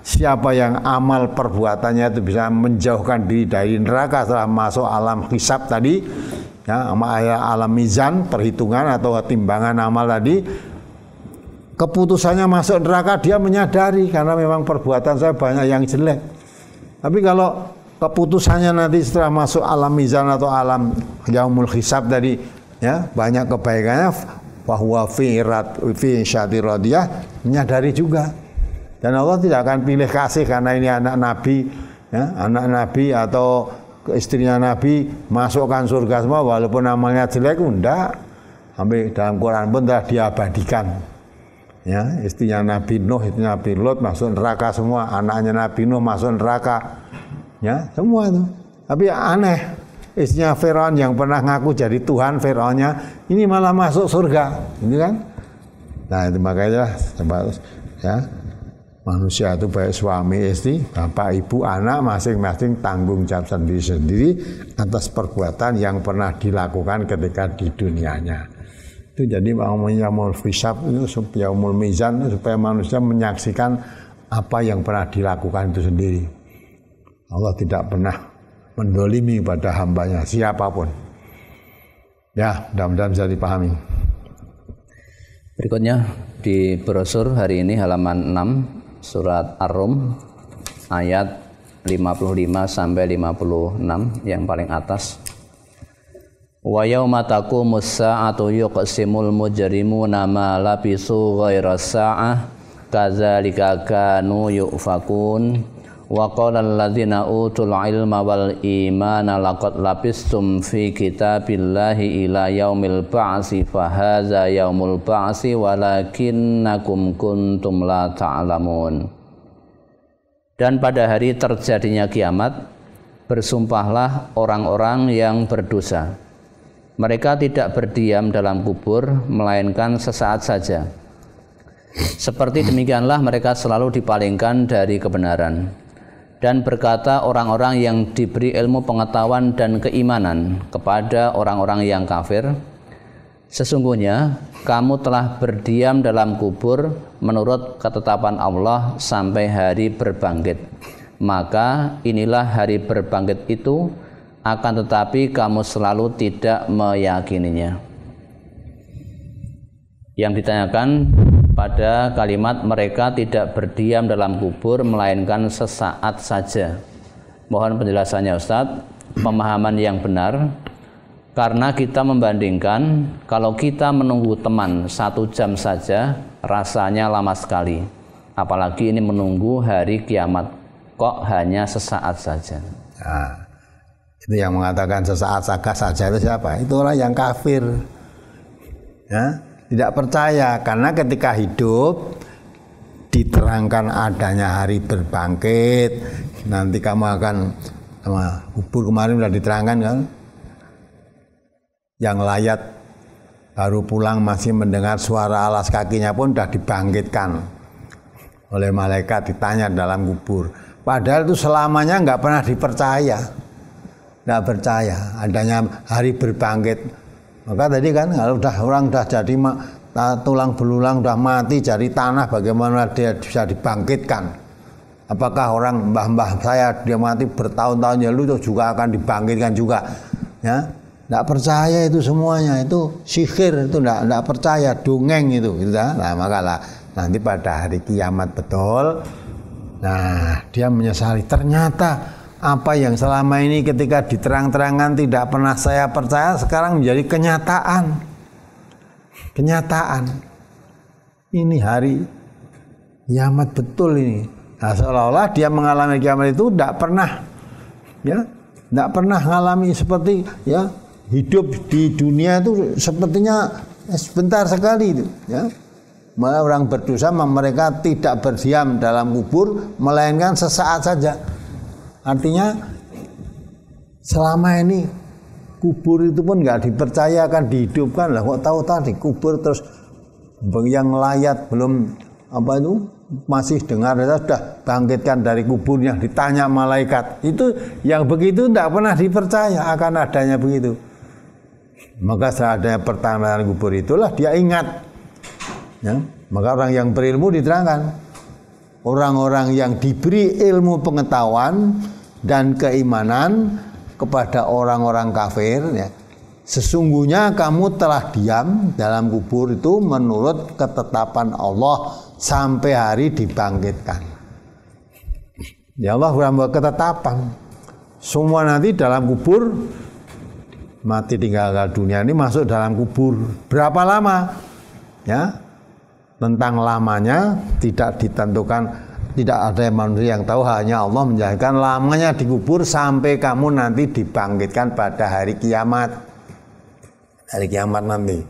siapa yang amal perbuatannya itu bisa menjauhkan diri dari neraka setelah masuk alam hisab tadi, ya, alam mizan, perhitungan atau timbangan amal tadi, keputusannya masuk neraka, dia menyadari karena memang perbuatan saya banyak yang jelek. Tapi kalau keputusannya nanti setelah masuk alam mizan atau alam yaumul hisab tadi, ya, banyak kebaikannya, bahwa fi syati radiyah, menyadari juga. Dan Allah tidak akan pilih kasih karena ini anak Nabi, ya, anak Nabi atau istrinya Nabi masukkan surga semua walaupun namanya jelek, enggak. Sampai dalam Quran pun telah diabadikan. Ya, istrinya Nabi Nuh, istrinya Nabi Lot masuk neraka semua, anaknya Nabi Nuh masuk neraka. Ya, semua itu. Tapi aneh, istrinya Firaun yang pernah ngaku jadi Tuhan, Firaunnya ini malah masuk surga, gitu kan? Nah, itu makanya ya, manusia itu baik suami istri, bapak ibu anak masing-masing tanggung jawab sendiri-sendiri atas perbuatan yang pernah dilakukan ketika di dunianya. Itu jadi yaumul hisab itu yaumul mizan, supaya manusia menyaksikan apa yang pernah dilakukan itu sendiri. Allah tidak pernah mendolimi pada hambanya siapapun. Ya, mudah-mudahan bisa dipahami. Berikutnya di brosur hari ini halaman 6 surat Ar-Rum ayat 55 sampai 56 yang paling atas. Wa yauma taqumus sa'atu yuqsimul mujrimuna ma labisu ghaira sa'ah kadzalika kanu yufakun. Wa qala alladzina utul ilma wal imana laqad labistum fi kitabillahi ila yaumil ba'si fa hadza yaumul ba'si walakinnakum kuntum la ta'lamun. Dan pada hari terjadinya kiamat bersumpahlah orang-orang yang berdosa. Mereka tidak berdiam dalam kubur melainkan sesaat saja. Seperti demikianlah mereka selalu dipalingkan dari kebenaran. Dan berkata orang-orang yang diberi ilmu pengetahuan dan keimanan kepada orang-orang yang kafir, sesungguhnya kamu telah berdiam dalam kubur menurut ketetapan Allah sampai hari berbangkit. Maka inilah hari berbangkit itu, akan tetapi kamu selalu tidak meyakininya. Yang ditanyakan pada kalimat mereka tidak berdiam dalam kubur melainkan sesaat saja. Mohon penjelasannya Ustadz, pemahaman yang benar, karena kita membandingkan kalau kita menunggu teman 1 jam saja rasanya lama sekali, apalagi ini menunggu hari kiamat kok hanya sesaat saja. Nah, itu yang mengatakan sesaat saja itu siapa? Itu orang yang kafir, ya, tidak percaya, karena ketika hidup diterangkan adanya hari berbangkit, nanti kamu akan kubur kemarin sudah diterangkan kan, yang layat baru pulang masih mendengar suara alas kakinya pun sudah dibangkitkan oleh malaikat, ditanya dalam kubur. Padahal itu selamanya nggak pernah dipercaya, nggak percaya adanya hari berbangkit. Maka tadi kan kalau orang sudah jadi tulang belulang, sudah mati jadi tanah, bagaimana dia bisa dibangkitkan? Apakah orang mbah-mbah saya dia mati bertahun-tahun yang lalu juga akan dibangkitkan juga? Ya, tidak percaya itu semuanya, itu sihir, itu tidak percaya, dongeng itu. Gitu. Nah, makalah nanti pada hari kiamat betul. Nah, dia menyesali, ternyata apa yang selama ini ketika diterang-terangkan tidak pernah saya percaya, sekarang menjadi kenyataan. Kenyataan. Ini hari kiamat betul ini. Nah, seolah-olah dia mengalami kiamat itu tidak pernah, ya, tidak pernah mengalami seperti, ya, hidup di dunia itu sepertinya sebentar sekali itu, ya. Malah orang berdosa mereka tidak berdiam dalam kubur melainkan sesaat saja. Artinya selama ini kubur itu pun nggak dipercayakan dihidupkan lah, kok tahu tadi kubur terus yang layat belum apa itu masih dengar sudah bangkitkan dari kuburnya, ditanya malaikat, itu yang begitu tidak pernah dipercaya akan adanya begitu. Maka setelah adanya pertanyaan kubur itulah dia ingat, ya. Maka orang yang berilmu diterangkan, orang-orang yang diberi ilmu pengetahuan dan keimanan kepada orang-orang kafir, ya, sesungguhnya kamu telah diam dalam kubur itu menurut ketetapan Allah sampai hari dibangkitkan. Ya Allah sudah membuat ketetapan, semua nanti dalam kubur, mati tinggalkan dunia ini masuk dalam kubur. Berapa lama? Ya, tentang lamanya tidak ditentukan. Tidak ada manusia yang tahu, hanya Allah menjadikan lamanya dikubur sampai kamu nanti dibangkitkan pada hari kiamat. Hari kiamat nanti.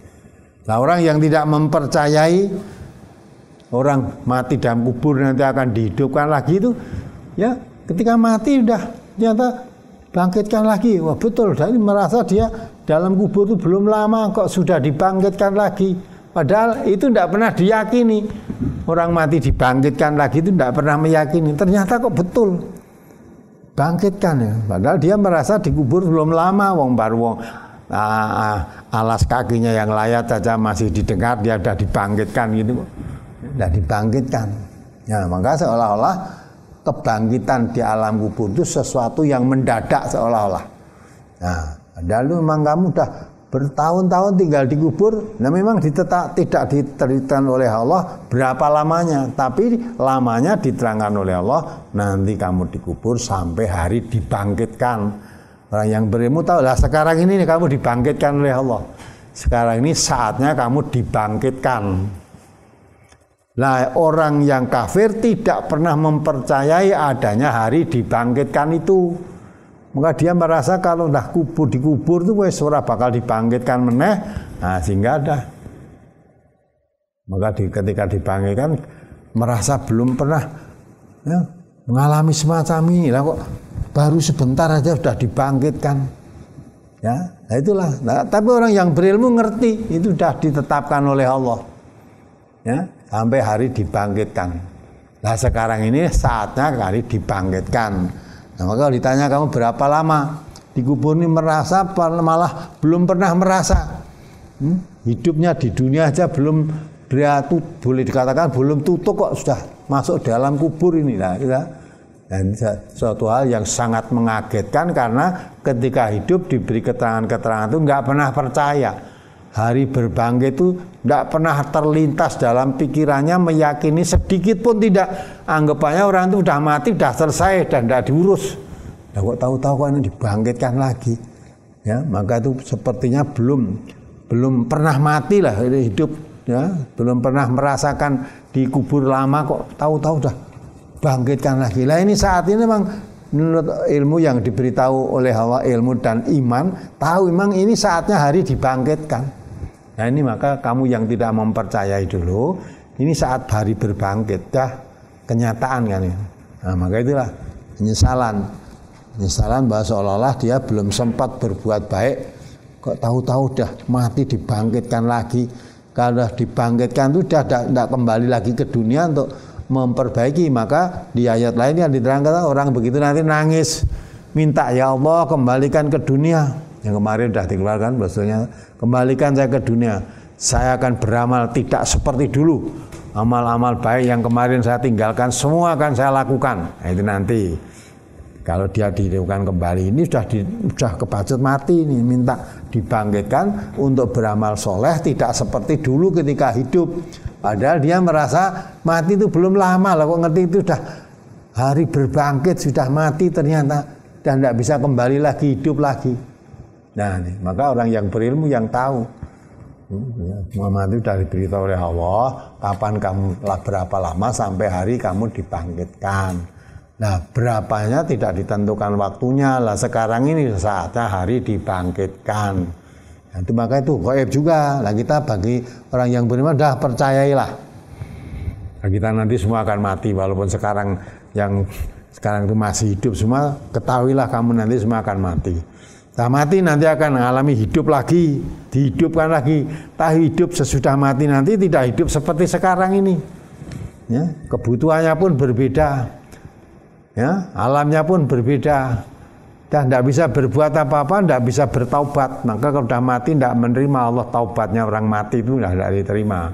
Nah, orang yang tidak mempercayai orang mati dalam kubur nanti akan dihidupkan lagi itu, ya, ketika mati sudah ternyata bangkitkan lagi. Wah betul, dan merasa dia dalam kubur itu belum lama kok sudah dibangkitkan lagi. Padahal itu tidak pernah diyakini. Orang mati dibangkitkan lagi itu tidak pernah meyakini. Ternyata kok betul bangkitkan ya. Padahal dia merasa dikubur belum lama, alas kakinya yang layat saja masih didengar, dia sudah dibangkitkan gitu. Sudah dibangkitkan. Ya, maka seolah-olah kebangkitan di alam kubur itu sesuatu yang mendadak seolah-olah. Nah, padahal itu memang kamu sudah bertahun-tahun tinggal di kubur, nah memang tidak diterangkan oleh Allah berapa lamanya, tapi lamanya diterangkan oleh Allah, nanti kamu dikubur sampai hari dibangkitkan. Orang yang berilmu tahu lah, sekarang ini kamu dibangkitkan oleh Allah. Sekarang ini saatnya kamu dibangkitkan. Nah, orang yang kafir tidak pernah mempercayai adanya hari dibangkitkan itu. Maka dia merasa kalau dah dikubur itu wes ora bakal dibangkitkan meneh. Nah, sehingga ada. Maka ketika dibangkitkan merasa belum pernah ya, mengalami semacam ini. Lah kok baru sebentar aja sudah dibangkitkan. Ya, nah itulah. Nah, tapi orang yang berilmu ngerti itu sudah ditetapkan oleh Allah. Ya, sampai hari dibangkitkan. Nah sekarang ini saatnya hari dibangkitkan. Nah maka kalau ditanya kamu berapa lama dikubur ini merasa malah belum pernah merasa. Hidupnya di dunia aja belum boleh dikatakan belum tutup kok sudah masuk dalam kubur ini. Nah, dan suatu hal yang sangat mengagetkan karena ketika hidup diberi keterangan-keterangan itu nggak pernah percaya. Hari berbangkit itu tidak pernah terlintas dalam pikirannya, meyakini sedikit pun tidak. Anggapannya orang itu sudah mati, sudah selesai dan tidak diurus. Nah, kok tahu-tahu kok ini dibangkitkan lagi. Ya, maka itu sepertinya belum pernah mati lah hidup. Ya, belum pernah merasakan dikubur lama kok tahu-tahu sudah bangkitkan lagi. Lah ini saat ini memang menurut ilmu yang diberitahu oleh Allah, ilmu dan iman, tahu memang ini saatnya hari dibangkitkan. Nah ini maka kamu yang tidak mempercayai dulu, ini saat hari berbangkit, dah kenyataan kan ya. Nah maka itulah penyesalan bahwa seolah-olah dia belum sempat berbuat baik, kok tahu-tahu dah mati dibangkitkan lagi. Kalau dibangkitkan itu sudah tidak kembali lagi ke dunia untuk memperbaiki. Maka di ayat lain yang diterangkan orang begitu nanti nangis, minta ya Allah kembalikan ke dunia. Yang kemarin sudah dikeluarkan maksudnya, kembalikan saya ke dunia, saya akan beramal tidak seperti dulu, amal-amal baik yang kemarin saya tinggalkan semua akan saya lakukan. Nah, itu nanti kalau dia dihidupkan kembali, ini sudah kebacut mati ini, minta dibangkitkan untuk beramal soleh tidak seperti dulu ketika hidup. Padahal dia merasa mati itu belum lama lah, kok ngerti itu sudah hari berbangkit, sudah mati ternyata dan tidak bisa kembali lagi hidup lagi. Nah, ini, maka orang yang berilmu yang tahu. Muhammad itu sudah diberitahu oleh Allah, kapan kamu berapa lama sampai hari kamu dibangkitkan. Nah, berapanya tidak ditentukan waktunya. Lah sekarang ini saatnya hari dibangkitkan. Nah, itu maka itu gaib juga. Lah kita bagi orang yang beriman dah percayailah. Nah, kita nanti semua akan mati walaupun sekarang itu masih hidup semua, ketahuilah kamu nanti semua akan mati. Nah, mati nanti akan mengalami hidup lagi, dihidupkan lagi. Tahu hidup sesudah mati nanti tidak hidup seperti sekarang ini. Ya, kebutuhannya pun berbeda. Ya, alamnya pun berbeda. Dan tidak bisa berbuat apa-apa, tidak bisa bertaubat. Maka kalau sudah mati tidak menerima Allah taubatnya orang mati itu tidak diterima.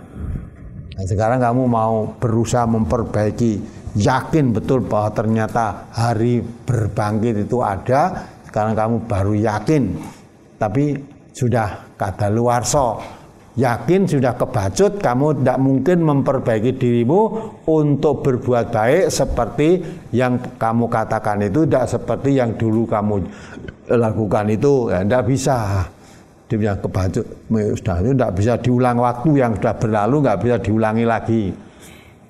Nah, sekarang kamu mau berusaha memperbaiki, yakin betul bahwa ternyata hari berbangkit itu ada. Sekarang kamu baru yakin, tapi sudah kadaluwarsa, yakin sudah kebacut, kamu tidak mungkin memperbaiki dirimu untuk berbuat baik seperti yang kamu katakan itu, tidak seperti yang dulu kamu lakukan itu, ya, tidak bisa. Dia kebacut, sudah itu tidak bisa diulang, waktu yang sudah berlalu nggak bisa diulangi lagi.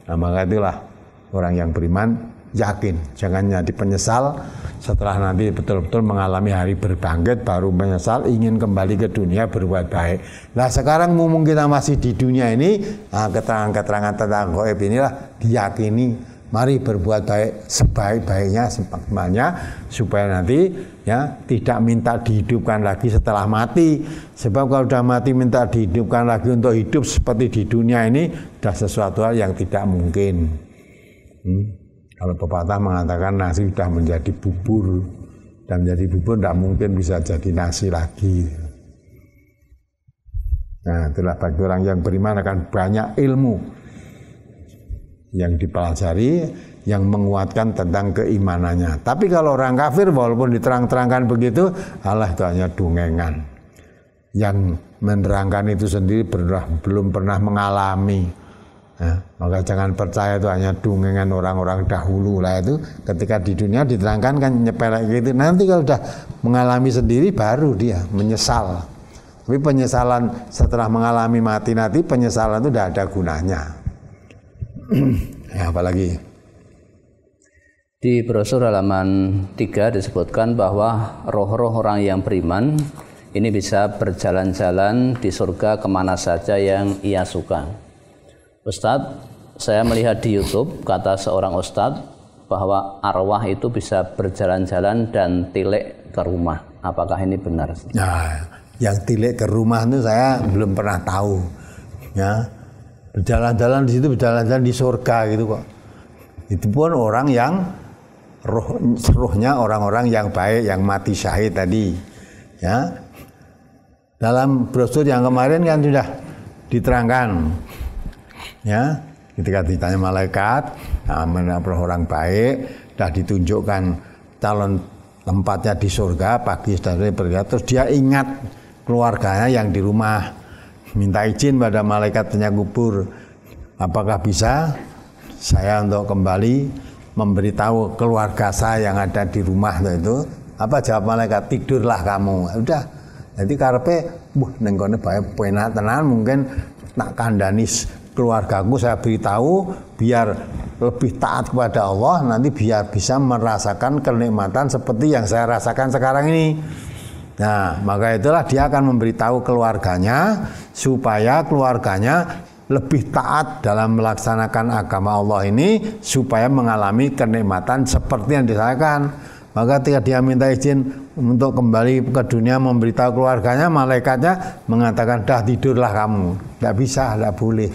Nah, maka itulah orang yang beriman yakin, jangan jadi penyesal setelah nanti betul-betul mengalami hari berbangkit baru menyesal ingin kembali ke dunia berbuat baik. Nah sekarang mumpung kita masih di dunia ini, nah, keterangan-keterangan tentang gaib inilah diyakini mari berbuat baik sebaik-baiknya semaksimalnya supaya nanti ya tidak minta dihidupkan lagi setelah mati. Sebab kalau sudah mati minta dihidupkan lagi untuk hidup seperti di dunia ini sudah sesuatu hal yang tidak mungkin. Kalau pepatah mengatakan nasi sudah menjadi bubur, dan menjadi bubur tidak mungkin bisa jadi nasi lagi. Nah, itulah bagi orang yang beriman akan banyak ilmu yang dipelajari yang menguatkan tentang keimanannya. Tapi kalau orang kafir walaupun diterang-terangkan begitu, Allah itu hanya dongengan. Yang menerangkan itu sendiri belum pernah mengalami. Nah, maka jangan percaya itu hanya dongengan orang-orang dahulu lah itu. Ketika di dunia diterangkan kan nyepelek gitu. Nanti kalau sudah mengalami sendiri baru dia menyesal. Tapi penyesalan setelah mengalami mati nanti penyesalan itu tidak ada gunanya. Ya, apalagi di brosur halaman 3 disebutkan bahwa roh-roh orang yang beriman ini bisa berjalan-jalan di surga kemana saja yang ia suka. Ustadz, saya melihat di YouTube kata seorang ustadz bahwa arwah itu bisa berjalan-jalan dan tilik ke rumah. Apakah ini benar? Nah, yang tilik ke rumah itu saya belum pernah tahu. Ya, berjalan-jalan di situ, berjalan-jalan di surga gitu kok. Itu pun orang yang rohnya orang-orang yang baik, yang mati syahid tadi. Ya, dalam brosur yang kemarin kan sudah diterangkan. Ya, ketika ditanya malaikat, orang baik, sudah ditunjukkan calon tempatnya di surga, pagi sudah bergerak, terus dia ingat keluarganya yang di rumah, minta izin pada malaikat penyakubur, apakah bisa saya untuk kembali memberitahu keluarga saya yang ada di rumah itu? Apa jawab malaikat? Tidurlah kamu. Udah, jadi karepe, neng kono bae penak tenan, mungkin nak kandanis keluargaku saya beritahu biar lebih taat kepada Allah, nanti biar bisa merasakan kenikmatan seperti yang saya rasakan sekarang ini. Nah, maka itulah dia akan memberitahu keluarganya supaya keluarganya lebih taat dalam melaksanakan agama Allah ini supaya mengalami kenikmatan seperti yang dirasakan. Maka ketika dia minta izin untuk kembali ke dunia memberitahu keluarganya, malaikatnya mengatakan, dah tidurlah kamu. Tidak bisa, tidak boleh.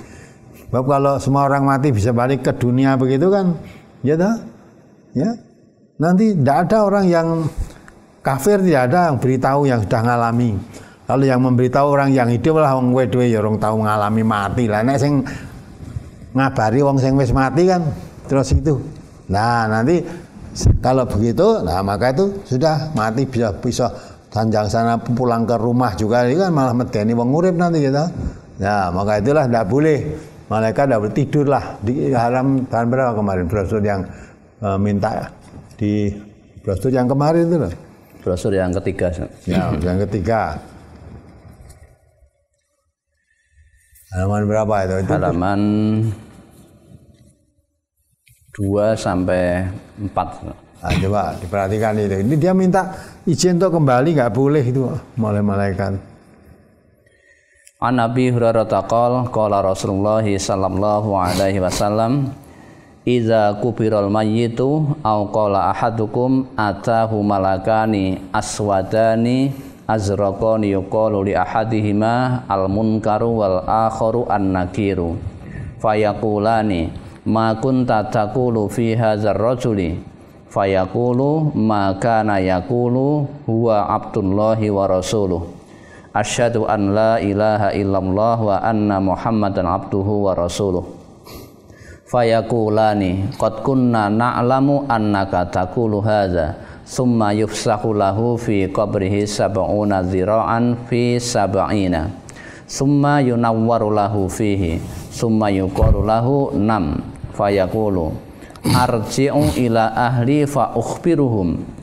Sebab kalau semua orang mati bisa balik ke dunia begitu kan, ya dah, ya. Nanti tidak ada orang yang kafir, tidak ada yang beritahu yang sudah ngalami. Lalu yang memberitahu orang yang hidup lah wong wedhe ya orang tahu ngalami mati lah. Nek sing ngabari wong sing wis mati kan terus itu. Nah, nanti kalau begitu, nah maka itu sudah mati bisa sanjang sana pulang ke rumah juga, ini kan malah medeni wong urip nanti gitu. Nah, maka itulah tidak boleh. Malaikat tidak boleh tidurlah di haram tahun berapa kemarin brosur yang minta di brosur yang kemarin itu loh. Brosur yang ketiga. Ya, yang ketiga. Halaman berapa itu? Halaman 2 sampai 4. Nah, coba diperhatikan itu. Ini dia minta izin untuk kembali, nggak boleh itu oleh malaikat. An Nabi Hurairah qala Rasulullah sallallahu alaihi wasallam, "Idza kubiral mayyitu aw qala ahadukum atahu malakani aswadani azraqani yuqalu li ahadihima al-munkaru wal akharu an-nakiru fayaqulani ma kunta taqulu fi hadzal rajuli fayaqulu ma kana yaqulu huwa abdullahi wa rasuluh asyhadu an la ilaha illallah wa anna muhammadan abduhu wa rasuluh fayaqulani qad kunna na'lamu annaka taqulu hadza summa yufsahu lahu fi qabrihi sab'una dzira'an fi sab'ina summa yunawwaru lahu fihi summa yuqalu lahu nam fayaqulu arji'u ila ahli fa ukhbiruhum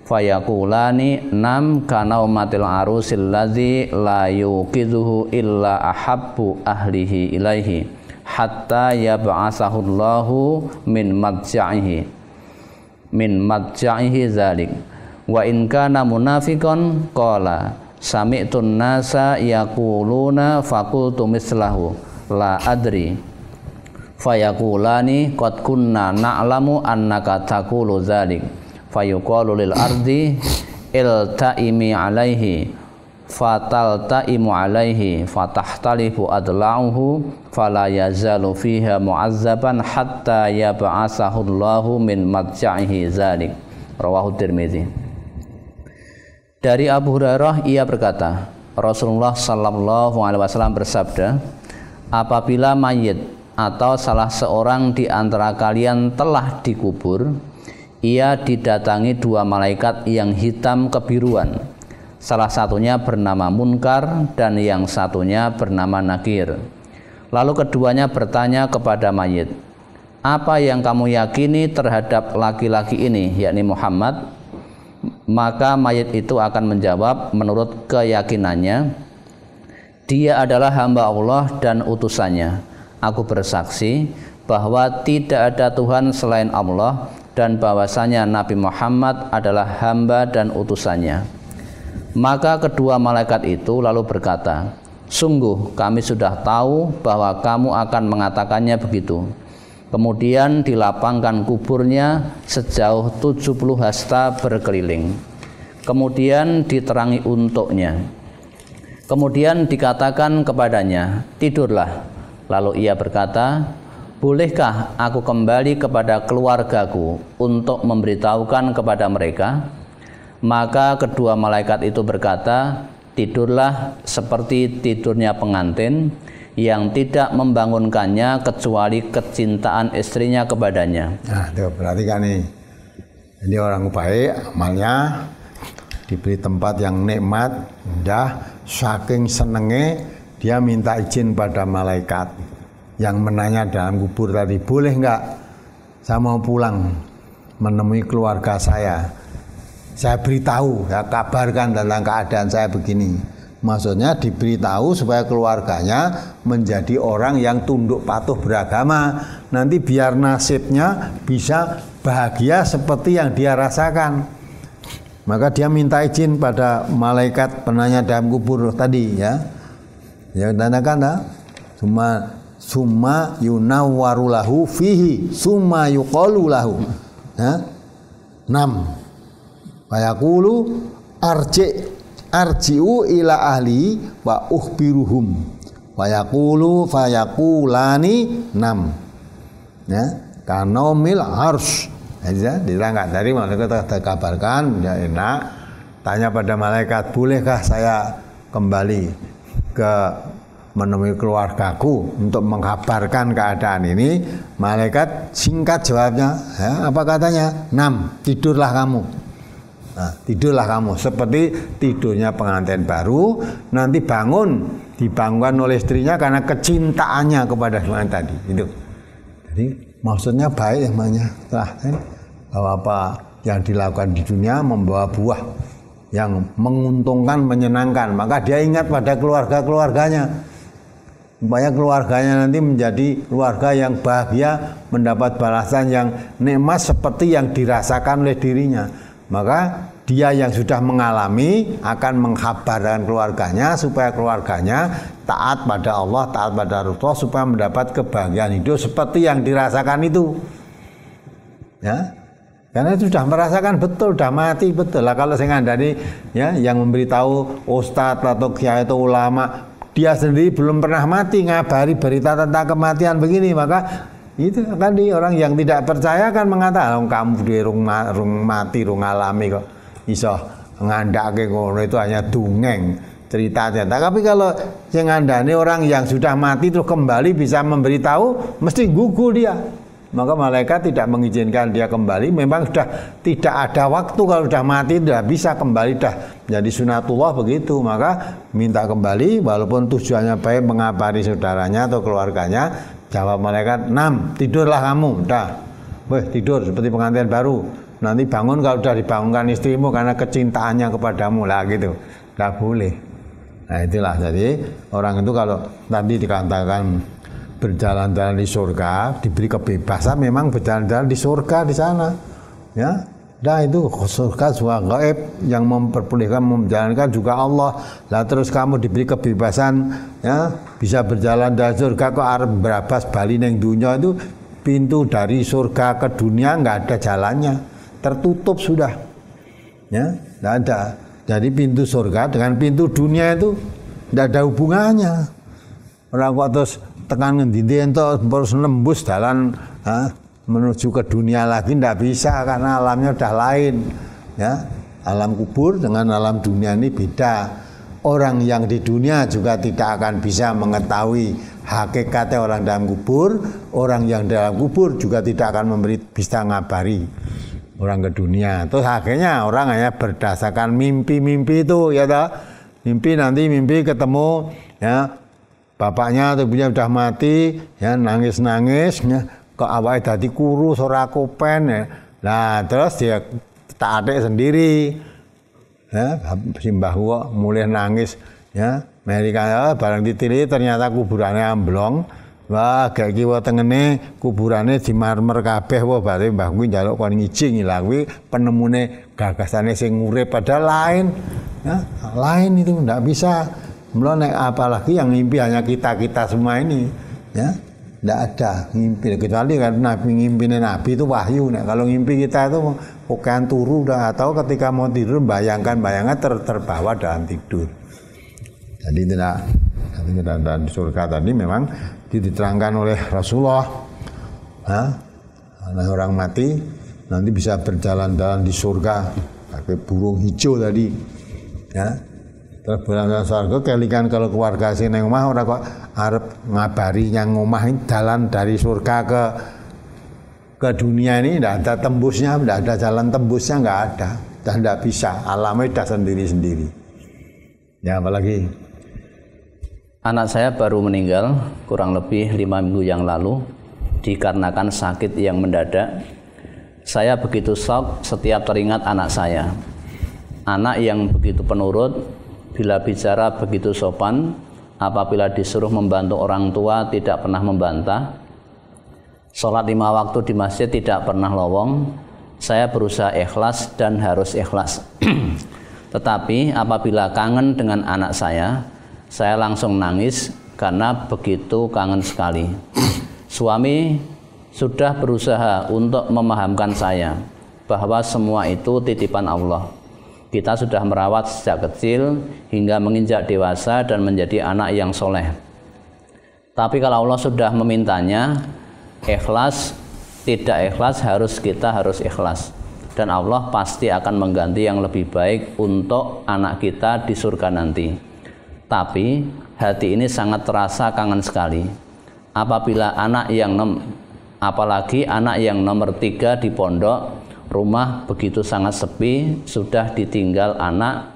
fayaqulani nam kanaumatil arusil ladzi la yuqidhuhu illa ahabbu ahlihi ilaihi hatta yab'asahu Allahu min madja'ihi dzalik wa in kana munafiqan qala sami'tun nasa yaquluna faqultu mislahu la adri fayaqulani qad kunna na'lamu annaka taqulu dzalik fayuqalu lil ardi iltaimi alaihi fataltaimu alaihi fatahtalifu adla'uhu fala yazalu fiha mu'azzaban hatta yab'asahu Allahu min madja'ihi dzalik. Rawahu Tirmidzi. Dari Abu Hurairah ia berkata, Rasulullah sallallahu alaihi wasallam bersabda, apabila mayit atau salah seorang di antara kalian telah dikubur, ia didatangi dua malaikat yang hitam kebiruan. Salah satunya bernama Munkar dan yang satunya bernama Nakir. Lalu keduanya bertanya kepada mayit, apa yang kamu yakini terhadap laki-laki ini, yakni Muhammad? Maka mayit itu akan menjawab menurut keyakinannya, dia adalah hamba Allah dan utusannya. Aku bersaksi bahwa tidak ada Tuhan selain Allah dan bahwasanya Nabi Muhammad adalah hamba dan utusannya. Maka kedua malaikat itu lalu berkata, sungguh kami sudah tahu bahwa kamu akan mengatakannya begitu. Kemudian dilapangkan kuburnya sejauh 70 hasta berkeliling. Kemudian diterangi untuknya. Kemudian dikatakan kepadanya, tidurlah. Lalu ia berkata, bolehkah aku kembali kepada keluargaku untuk memberitahukan kepada mereka? Maka kedua malaikat itu berkata, tidurlah seperti tidurnya pengantin yang tidak membangunkannya kecuali kecintaan istrinya kepadanya. Nah, itu perhatikan nih. Jadi orang baik amalnya diberi tempat yang nikmat, indah, saking senenge dia minta izin pada malaikat yang menanya dalam kubur tadi, boleh enggak saya mau pulang menemui keluarga saya beritahu, saya kabarkan tentang keadaan saya begini. Maksudnya diberitahu supaya keluarganya menjadi orang yang tunduk patuh beragama. Nanti biar nasibnya bisa bahagia seperti yang dia rasakan. Maka dia minta izin pada malaikat penanya dalam kubur tadi ya. Ya tanyakan summa yunawwaru lahu fihi summa yuqalu lahu. Ya. 6. Fayaqulu arji'u ila ahli wa ukhbiruhum. Fayaqulani 6. Ya, kanomil ars. Aja dirangkat dari malaikat kabarkan ya enak. Tanya pada malaikat, bolehkah saya kembali ke menemui keluargaku untuk mengkabarkan keadaan ini? Malaikat singkat jawabnya, ya, apa katanya? 6. Tidurlah kamu. Nah, tidurlah kamu seperti tidurnya pengantin baru, nanti dibangunkan oleh istrinya karena kecintaannya kepada suami tadi. Itu. Jadi maksudnya baik emangnya. Bahwa apa yang dilakukan di dunia membawa buah yang menguntungkan, menyenangkan, maka dia ingat pada keluarganya. Supaya keluarganya nanti menjadi keluarga yang bahagia, mendapat balasan yang nikmat seperti yang dirasakan oleh dirinya. Maka dia yang sudah mengalami akan mengkhabarkan keluarganya supaya keluarganya taat pada Allah, taat pada Rasulullah supaya mendapat kebahagiaan hidup seperti yang dirasakan itu. Ya, karena itu sudah merasakan betul, sudah mati betul. Lah kalau saya ngandani ya yang memberitahu ustadz atau kiai atau ulama, dia sendiri belum pernah mati ngabari berita tentang kematian begini, maka itu kan di orang yang tidak percaya kan mengatakan kamu di rung mati rung alami kok iso ngandake ngono, itu hanya dongeng ceritanya. Tapi kalau yang ngandani orang yang sudah mati terus kembali bisa memberitahu, mesti gugur dia. Maka malaikat tidak mengizinkan dia kembali. Memang sudah tidak ada waktu, kalau sudah mati sudah bisa kembali, dah jadi sunatullah begitu. Maka minta kembali walaupun tujuannya baik mengabari saudaranya atau keluarganya. Jawab malaikat, 6, tidurlah kamu, dah, tidur seperti pengantin baru. Nanti bangun kalau sudah dibangunkan istrimu karena kecintaannya kepadamu lah gitu, nggak boleh. Nah itulah, jadi orang itu kalau tadi dikatakan berjalan-jalan di surga, diberi kebebasan, memang berjalan-jalan di surga di sana, ya, Nah itu surga juga gaib, yang memperbolehkan menjalankan juga Allah. Lah terus kamu diberi kebebasan ya, bisa berjalan dari surga kok arep berabas bali ning dunya, itu pintu dari surga ke dunia nggak ada jalannya, tertutup sudah. Ya, nggak ada. Jadi pintu surga dengan pintu dunia itu nggak ada hubungannya. Orang kok terus tekan ngendi entuk terus nembus dalan menuju ke dunia lagi, tidak bisa karena alamnya udah lain ya. Alam kubur dengan alam dunia ini beda. Orang yang di dunia juga tidak akan bisa mengetahui hakikatnya orang dalam kubur. Orang yang dalam kubur juga tidak akan bisa ngabari orang ke dunia. Terus akhirnya orang hanya berdasarkan mimpi-mimpi itu ya toh. Mimpi ketemu ya bapaknya atau ibunya udah mati ya, nangis-nangis ya. Kok awake dadi kurus ora kopen ya. Nah, terus dia tak atik sendiri. Ya, simbah kok mulai nangis ya. Mereka barang ditili ternyata kuburannya amblong. Wah, gak kiwa tengene kuburane dimarmer kabeh. Wah, berarti mbah kuwi njaluk kon ngiji ngilang kuwi penemune gagasane sing urip, padahal lain. Ya, lain itu ndak bisa. Mulane apalagi yang mimpi hanya kita-kita semua ini, ya. Tidak ada ngimpi, kecuali kan ngimpinya Nabi itu wahyu. Nah, kalau ngimpi kita itu bukan turu dah, atau ketika mau tidur bayangkan terbawa dalam tidur. Jadi tidak dan surga tadi memang diterangkan oleh Rasulullah. Nah, orang mati nanti bisa berjalan-jalan di surga pakai burung hijau tadi, ya. Terus berangkat surga kelikan kalau keluarga sini neng omah ora kok arep ngabari yang omah jalan dari surga ke dunia ini ndak ada tembusnya, ndak ada jalan tembusnya, nggak ada, dan ndak bisa, alamnya dah sendiri-sendiri. Ya apalagi anak saya baru meninggal kurang lebih 5 minggu yang lalu dikarenakan sakit yang mendadak. Saya begitu shock setiap teringat anak saya. Anak yang begitu penurut, bila bicara begitu sopan, apabila disuruh membantu orang tua tidak pernah membantah. Sholat 5 waktu di masjid tidak pernah lowong. Saya berusaha ikhlas dan harus ikhlas. Tetapi apabila kangen dengan anak saya langsung nangis karena begitu kangen sekali. Suami sudah berusaha untuk memahamkan saya bahwa semua itu titipan Allah. Kita sudah merawat sejak kecil hingga menginjak dewasa dan menjadi anak yang soleh. Tapi kalau Allah sudah memintanya, ikhlas, tidak ikhlas, kita harus ikhlas. Dan Allah pasti akan mengganti yang lebih baik untuk anak kita di surga nanti. Tapi hati ini sangat terasa kangen sekali. Apabila apalagi anak yang nomor 3 di pondok, rumah begitu sangat sepi, sudah ditinggal anak.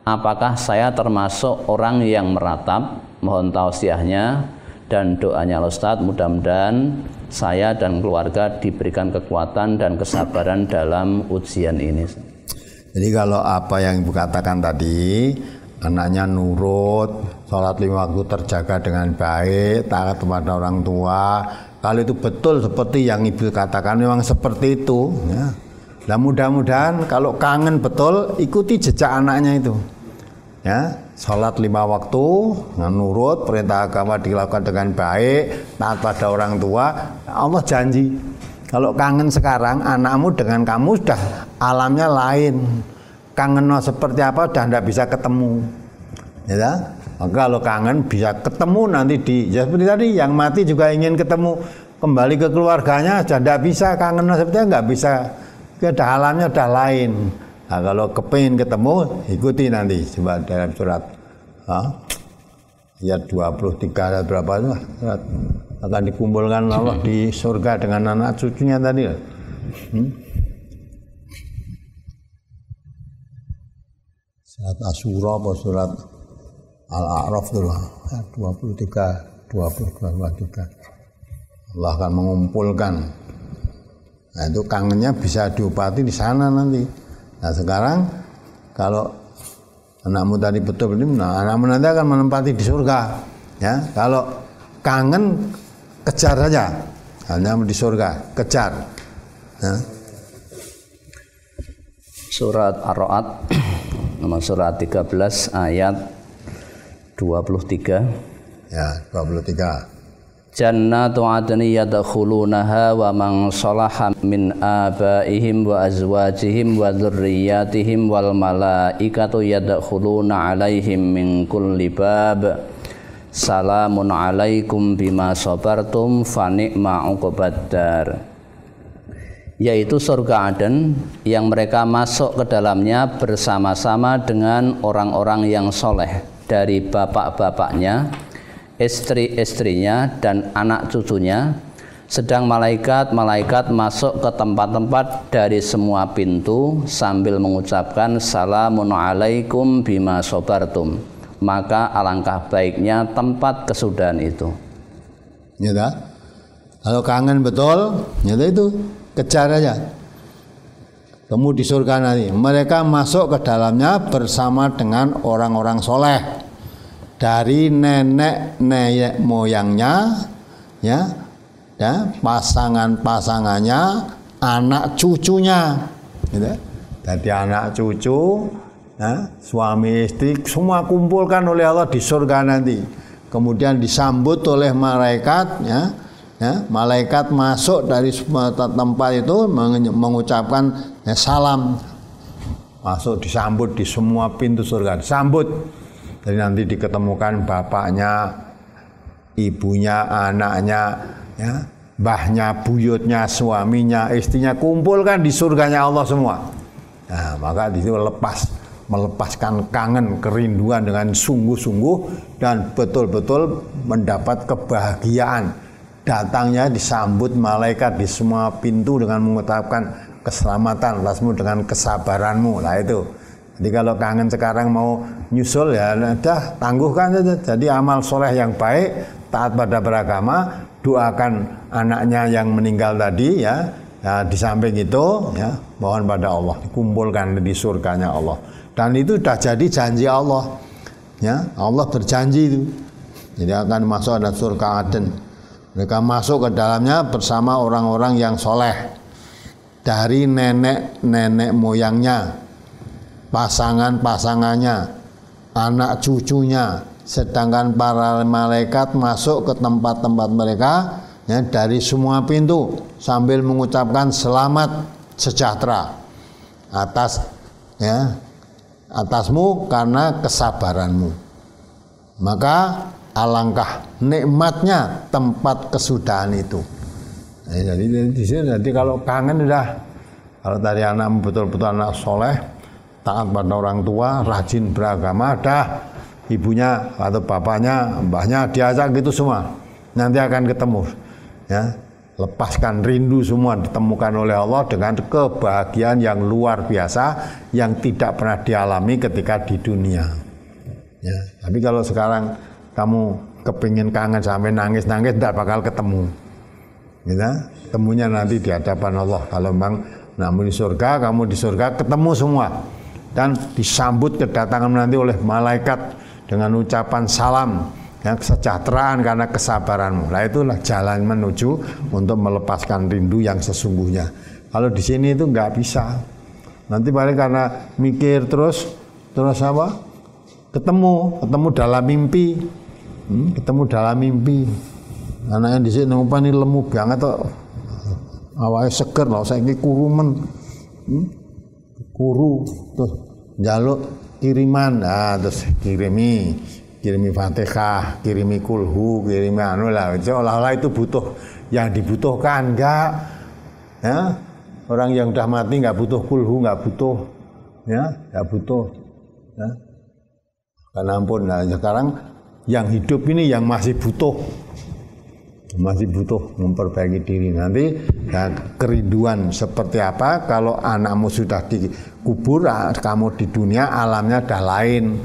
Apakah saya termasuk orang yang meratap? Mohon tausiahnya dan doanya Ustadz, mudah-mudahan saya dan keluarga diberikan kekuatan dan kesabaran dalam ujian ini. Jadi kalau apa yang Ibu katakan tadi, anaknya nurut, sholat 5 waktu terjaga dengan baik, taat kepada orang tua, kalau itu betul seperti yang Ibu katakan, memang seperti itu ya. Nah mudah-mudahan kalau kangen betul, ikuti jejak anaknya itu ya. Sholat 5 waktu dengan nurut, perintah agama dilakukan dengan baik, taat pada orang tua. Allah janji kalau kangen sekarang, anakmu dengan kamu sudah alamnya lain. Kangen seperti apa sudah tidak bisa ketemu ya. Maka kalau kangen bisa ketemu nanti ya seperti tadi, yang mati juga ingin ketemu kembali ke keluarganya, sudah tidak bisa. Kangen sepertinya nggak bisa, ada alamnya udah lain. Nah, kalau kepingin ketemu, ikuti nanti coba dalam surat ayat 23 ayat berapa itu surat, akan dikumpulkan Allah di surga dengan anak cucunya tadi. Surat Asyura apa surat Al-A'raf itu lah, 23, 23. Allah akan mengumpulkan. Nah itu kangennya bisa diobati di sana nanti. Nah sekarang kalau anakmu tadi betul, nah anakmu nanti akan menempati di surga. Ya, kalau kangen kejar saja, hanya di surga kejar. Ya. Surat Ar-Ra'd nomor surat 13 ayat 23. Ya, 23. Jannatu adni yadkhulunaha wa man salaha min abaihim wa azwajihim wa dzurriyyatihim wal malaikatu yadkhuluna alaihim min kulli bab. Salamun alaikum bima sabartum fa ni'ma uqbaddar. Yaitu surga Aden yang mereka masuk ke dalamnya bersama-sama dengan orang-orang yang soleh dari bapak-bapaknya, istri-istrinya dan anak cucunya, sedang malaikat-malaikat masuk ke tempat-tempat dari semua pintu sambil mengucapkan salamun alaikum bima sabartum. Maka alangkah baiknya tempat kesudahan itu. Ya dah. Kalau kangen betul, ya itu kejar aja. Temu di surga nanti. Mereka masuk ke dalamnya bersama dengan orang-orang soleh. Dari nenek moyangnya, ya, pasangannya, anak cucunya, gitu. Jadi anak cucu, ya, suami istri, semua kumpulkan oleh Allah di surga nanti. Kemudian disambut oleh malaikat, ya, malaikat masuk dari semua tempat itu mengucapkan ya, salam, masuk disambut di semua pintu surga, disambut. Jadi nanti diketemukan bapaknya, ibunya, anaknya, ya, mbahnya, buyutnya, suaminya, istrinya, kumpulkan di surganya Allah semua. Nah, maka di situ melepaskan kangen, kerinduan dengan sungguh-sungguh dan betul-betul mendapat kebahagiaan. Datangnya disambut malaikat di semua pintu dengan mengucapkan keselamatan, lasmu dengan kesabaranmu. Lah itu. Jadi kalau kangen sekarang mau nyusul ya udah tangguhkan saja. Jadi amal soleh yang baik, taat pada beragama, doakan anaknya yang meninggal tadi ya, di samping itu ya mohon pada Allah dikumpulkan di surganya Allah. Dan itu sudah jadi janji Allah. Ya, Allah berjanji itu. Jadi akan masuk ada surga Aden. Mereka masuk ke dalamnya bersama orang-orang yang soleh dari nenek moyangnya, pasangannya, anak cucunya, sedangkan para malaikat masuk ke tempat-tempat mereka ya, dari semua pintu sambil mengucapkan selamat sejahtera atasmu karena kesabaranmu. Maka alangkah nikmatnya tempat kesudahan itu. Jadi di sini jadi kalau kangen udah, kalau tadi anak betul-betul anak soleh, taat pada orang tua, rajin beragama, dah ibunya atau bapaknya, mbahnya diajak gitu semua. Nanti akan ketemu. Ya, lepaskan rindu semua ditemukan oleh Allah dengan kebahagiaan yang luar biasa yang tidak pernah dialami ketika di dunia. Ya, tapi kalau sekarang kamu kepingin kangen sampai nangis-nangis, tidak bakal ketemu. Ya, temunya nanti di hadapan Allah. Kalau memang namun di surga, kamu di surga ketemu semua. Dan disambut kedatangan nanti oleh malaikat dengan ucapan salam, ya, kesejahteraan karena kesabaranmu. Nah itulah jalan menuju untuk melepaskan rindu yang sesungguhnya. Kalau di sini itu nggak bisa. Nanti paling karena mikir terus apa? Ketemu dalam mimpi, ketemu dalam mimpi. Anaknya di sini ngumpah ini lemu banget tuh, awalnya seger loh, saya ini kurumen, kuru tuh. Jaluk kiriman, terus kirimi Fatihah, kirimi kulhu, kirimi anu lah. Seolah-olah itu butuh, yang dibutuhkan enggak. Ya, orang yang udah mati enggak butuh kulhu, enggak butuh, ya, enggak butuh. Ya. Karena ampun, nah sekarang yang hidup ini yang masih butuh memperbaiki diri. Nanti ya, kerinduan seperti apa kalau anakmu sudah dikubur, kamu di dunia alamnya dah lain,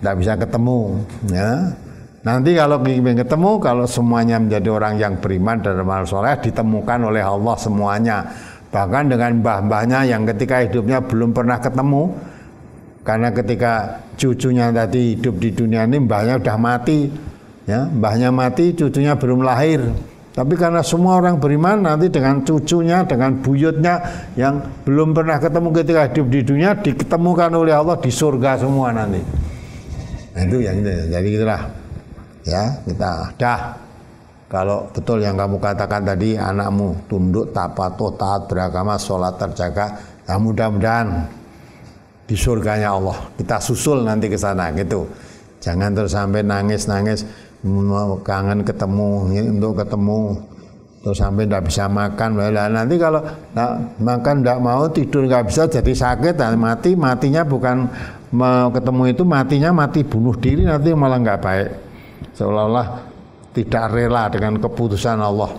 tidak bisa ketemu. Ya. Nanti kalau ingin ketemu, kalau semuanya menjadi orang yang beriman dan beramal soleh, ditemukan oleh Allah semuanya. Bahkan dengan mbah-mbahnya yang ketika hidupnya belum pernah ketemu, karena ketika cucunya tadi hidup di dunia ini, mbahnya udah mati. Ya, mbahnya mati, cucunya belum lahir. Tapi karena semua orang beriman, nanti dengan cucunya, dengan buyutnya yang belum pernah ketemu ketika hidup di dunia, diketemukan oleh Allah di surga semua nanti. Nah itu yang ini. Jadi itulah ya, kita dah. Kalau betul yang kamu katakan tadi, anakmu tunduk, patuh, taat, beragama, sholat terjaga, ya mudah-mudahan di surganya Allah. Kita susul nanti ke sana gitu. Jangan terus sampai nangis-nangis kangen ketemu untuk ketemu terus sampai tidak bisa makan. Nah, nanti kalau makan tidak mau, tidur nggak bisa, jadi sakit, nah, matinya bukan mau ketemu itu, matinya mati bunuh diri, nanti malah nggak baik, seolah-olah tidak rela dengan keputusan Allah.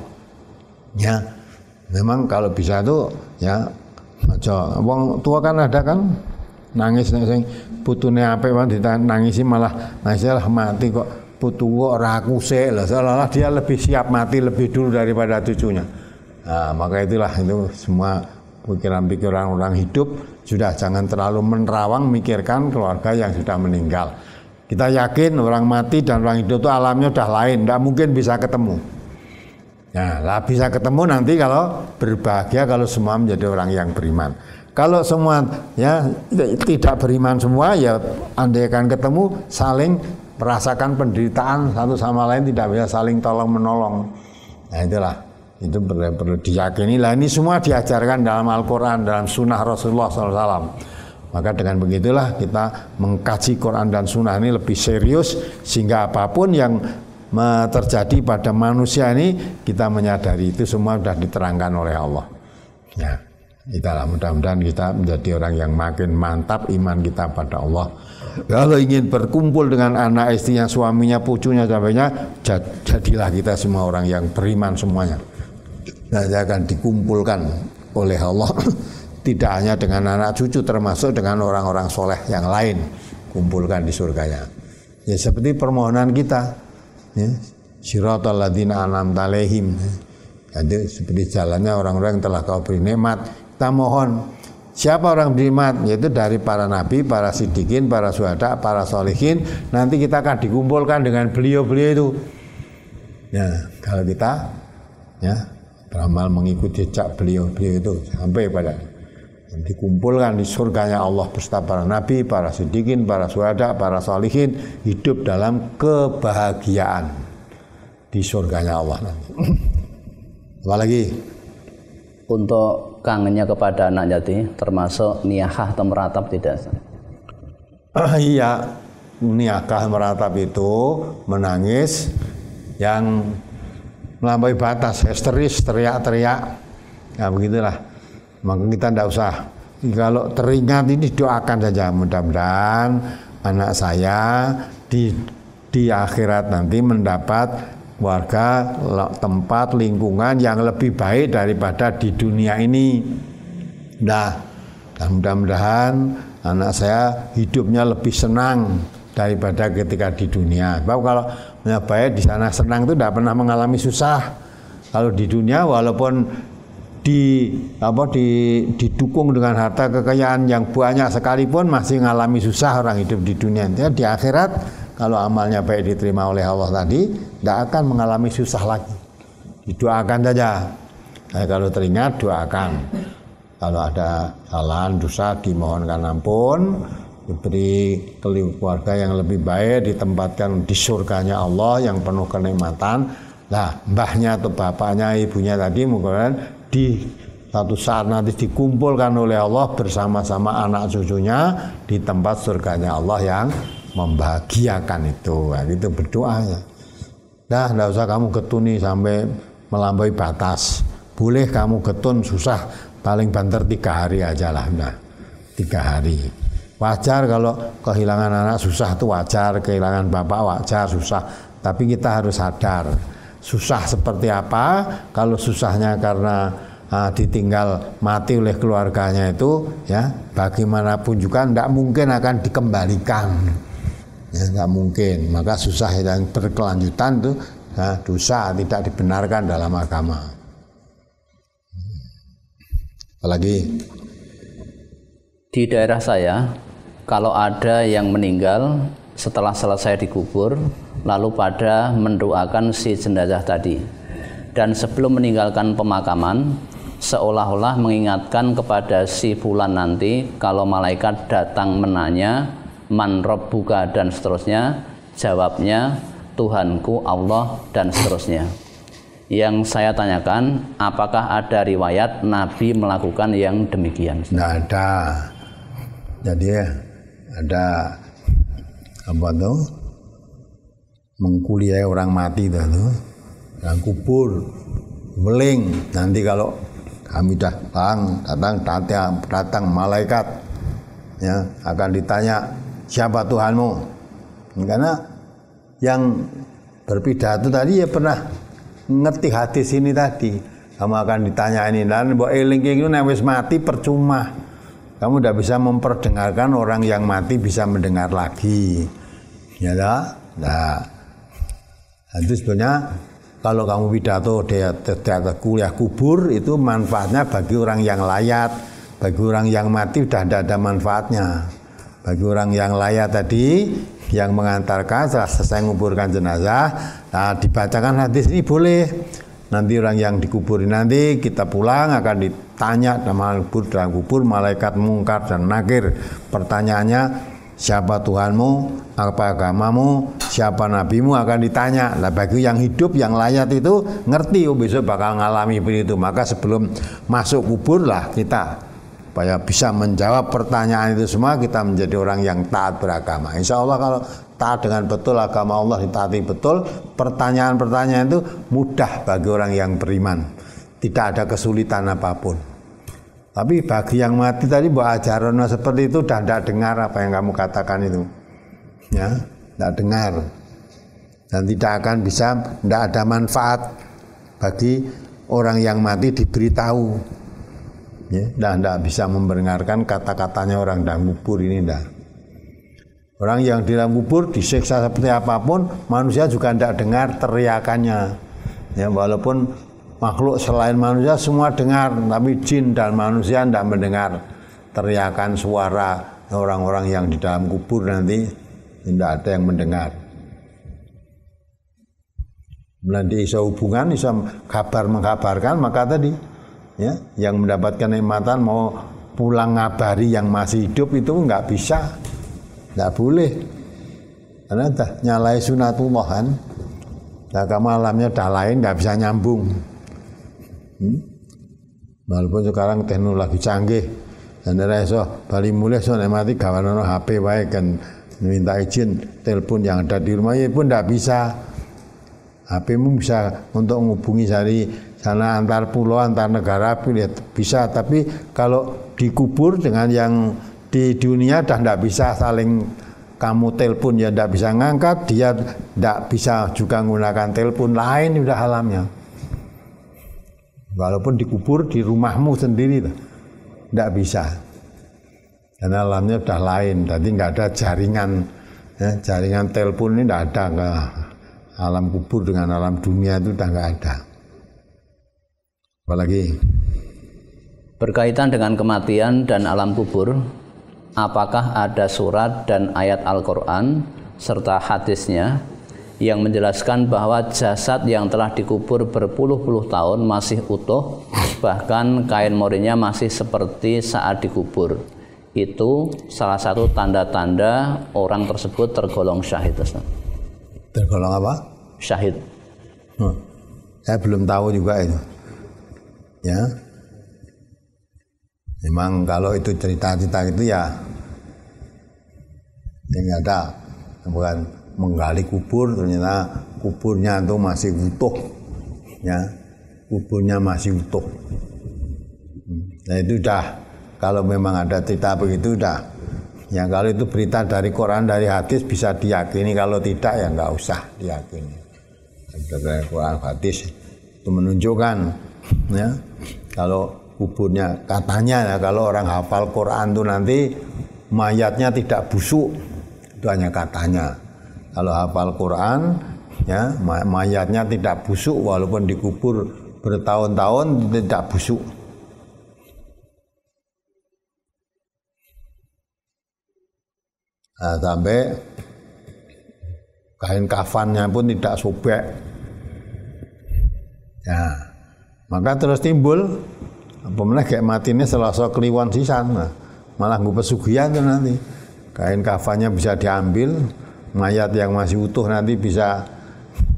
Ya memang kalau bisa tuh ya aja wong tua kan ada kan nangis putune apik wae ditangisi malah lah mati kok putu ora akuse lah, seolah-olah dia lebih siap mati lebih dulu daripada cucunya. Nah, maka itulah itu semua pikiran-pikiran orang hidup, sudah jangan terlalu menerawang mikirkan keluarga yang sudah meninggal. Kita yakin orang mati dan orang hidup itu alamnya sudah lain, tidak mungkin bisa ketemu. Nah, lah bisa ketemu nanti kalau berbahagia, kalau semua menjadi orang yang beriman. Kalau semua ya tidak beriman semua, ya andai akan ketemu saling merasakan penderitaan satu sama lain, tidak bisa saling tolong menolong. Nah itulah, itu perlu diyakini. Lah ini semua diajarkan dalam Al-Quran, dalam Sunnah Rasulullah SAW. Maka dengan begitulah kita mengkaji Quran dan Sunnah ini lebih serius, sehingga apapun yang terjadi pada manusia ini kita menyadari itu semua sudah diterangkan oleh Allah. Ya, itulah mudah-mudahan kita menjadi orang yang makin mantap iman kita pada Allah. Kalau ingin berkumpul dengan anak istrinya, suaminya, pucunya, sampainya, jadilah kita semua orang yang beriman semuanya. Nanti akan dikumpulkan oleh Allah, tidak hanya dengan anak cucu, termasuk dengan orang-orang soleh yang lain, kumpulkan di surganya. Ya seperti permohonan kita, ya, Siratal ladzina an'amta 'alaihim. Jadi seperti jalannya orang-orang yang telah kau beri nikmat. Kita mohon. Siapa orang beriman? Yaitu dari para nabi, para siddiqin, para syuhada, para sholihin. Nanti kita akan dikumpulkan dengan beliau-beliau itu. Ya, kalau kita ya beramal mengikuti jejak beliau-beliau itu sampai pada dikumpulkan di surganya Allah beserta para nabi, para siddiqin, para syuhada, para sholihin, hidup dalam kebahagiaan di surganya Allah nanti. Apalagi untuk kangennya kepada anak jati, termasuk niyahah atau meratap tidak? Iya, niyahah meratap itu menangis yang melampaui batas, histeris, teriak-teriak, ya begitulah. Maka kita tidak usah, kalau teringat ini doakan saja, mudah-mudahan anak saya di akhirat nanti mendapat warga, tempat, lingkungan yang lebih baik daripada di dunia ini. Nah, mudah-mudahan anak saya hidupnya lebih senang daripada ketika di dunia. Sebab kalau baik di sana senang itu tidak pernah mengalami susah. Kalau di dunia walaupun didukung dengan harta kekayaan yang banyak sekalipun masih mengalami susah orang hidup di dunia. Di akhirat kalau amalnya baik diterima oleh Allah tadi, tidak akan mengalami susah lagi. Didoakan saja. Nah, kalau teringat doakan. Kalau ada kesalahan, dosa dimohonkan ampun, diberi keluarga yang lebih baik, ditempatkan di surganya Allah yang penuh kenikmatan. Nah, mbahnya atau bapaknya, ibunya tadi mungkin di satu saat nanti dikumpulkan oleh Allah bersama-sama anak cucunya di tempat surganya Allah yang membahagiakan itu. Nah, itu berdoanya. Nah, tidak usah kamu getuni sampai melampaui batas. Boleh kamu getun susah, paling banter 3 hari aja lah. Nah, 3 hari. Wajar kalau kehilangan anak susah itu wajar, kehilangan bapak wajar susah. Tapi kita harus sadar, susah seperti apa. Kalau susahnya karena ditinggal mati oleh keluarganya itu, ya bagaimanapun juga tidak mungkin akan dikembalikan. Ya, nggak mungkin. Maka susah yang berkelanjutan itu dosa, tidak dibenarkan dalam agama. Apalagi di daerah saya, kalau ada yang meninggal setelah selesai dikubur, lalu pada mendoakan si jenazah tadi. dan sebelum meninggalkan pemakaman seolah-olah mengingatkan kepada si fulan nanti kalau malaikat datang menanya man rabbuka dan seterusnya, jawabnya Tuhanku Allah dan seterusnya. Yang saya tanyakan, apakah ada riwayat Nabi melakukan yang demikian? Tidak ada. Jadi ada apa tuh, mengkuliah orang mati tuh, yang kubur, meling. Nanti kalau kami datang malaikat, ya akan ditanya siapa Tuhanmu. Karena yang berpidato tadi ya pernah ngerti hadis ini tadi. Kamu akan ditanya ini, dan mbok eling iki nek wis mati percuma. Kamu tidak bisa memperdengarkan orang yang mati bisa mendengar lagi. Ya tak? Nah, itu sebenarnya kalau kamu pidato di kuliah kubur itu manfaatnya bagi orang yang layat, bagi orang yang mati sudah tidak ada manfaatnya. Bagi orang yang layat tadi yang mengantarkan setelah selesai menguburkan jenazah, nah dibacakan hadis ini boleh. Nanti orang yang dikuburin nanti kita pulang akan ditanya dalam kubur malaikat mungkar dan nakir. Pertanyaannya siapa Tuhanmu, apa agamamu, siapa nabimu akan ditanya. Nah bagi yang hidup yang layat itu ngerti besok bakal ngalami begitu. Maka sebelum masuk kubur lah kita supaya bisa menjawab pertanyaan itu semua, kita menjadi orang yang taat beragama. Insya Allah kalau taat dengan betul agama Allah ditaati betul, pertanyaan-pertanyaan itu mudah bagi orang yang beriman, tidak ada kesulitan apapun. Tapi bagi yang mati tadi buat ajaran seperti itu dan tidak dengar apa yang kamu katakan itu, ya tidak dengar dan tidak akan bisa, tidak ada manfaat bagi orang yang mati diberitahu. Ya, tidak bisa mendengarkan kata-katanya orang dalam kubur ini tidak. Orang yang di dalam kubur disiksa seperti apapun, manusia juga tidak dengar teriakannya. Ya, walaupun makhluk selain manusia semua dengar, tapi jin dan manusia tidak mendengar teriakan suara orang-orang yang di dalam kubur nanti, tidak ada yang mendengar. Nanti bisa hubungan, bisa kabar mengkabarkan, maka tadi ya, yang mendapatkan nikmatan mau pulang ngabari yang masih hidup itu nggak bisa, nggak boleh, karena dah nyalai sunatullah kan. Nah, kamu alamnya dah lain, nggak bisa nyambung. Walaupun sekarang teknologi canggih, dan iso bali mulih so nek mati gawanono HP wae kan minta izin telepon yang ada di rumah ya pun nggak bisa. HP-mu bisa untuk menghubungi dari sana antar pulau, antar negara bisa, tapi kalau dikubur dengan yang di dunia dah tidak bisa saling, kamu telepon ya tidak bisa ngangkat, dia tidak bisa juga menggunakan telepon lain, udah alamnya. Walaupun dikubur di rumahmu sendiri tidak bisa, karena alamnya udah lain, jadi nggak ada jaringan, ya, jaringan telepon ini tidak ada. Alam kubur dengan alam dunia itu udah nggak ada. Apalagi berkaitan dengan kematian dan alam kubur, apakah ada surat dan ayat Al-Quran serta hadisnya yang menjelaskan bahwa jasad yang telah dikubur berpuluh-puluh tahun masih utuh, bahkan kain morinya masih seperti saat dikubur? Itu salah satu tanda-tanda orang tersebut tergolong syahid. Tergolong apa? Syahid. Saya belum tahu juga itu. Ya, memang kalau itu cerita-cerita itu ya yang ada, bukan menggali kubur ternyata kuburnya itu masih utuh, ya kuburnya masih utuh. Nah itu udah, kalau memang ada cerita begitu udah. Ya kalau itu berita dari Quran, dari hadis bisa diyakini, kalau tidak ya nggak usah diyakini. Dari Quran, hadis itu menunjukkan, ya kalau kuburnya katanya ya, kalau orang hafal Quran itu nanti mayatnya tidak busuk, itu hanya katanya. Kalau hafal Quran ya mayatnya tidak busuk walaupun dikubur bertahun-tahun tidak busuk. Nah, sampai kain kafannya pun tidak sobek, Ya, maka terus timbul pemenang kayak matinya Selasa Kliwon sisan, malah gue pesugihan tuh nanti. Kain kafannya bisa diambil, mayat yang masih utuh nanti bisa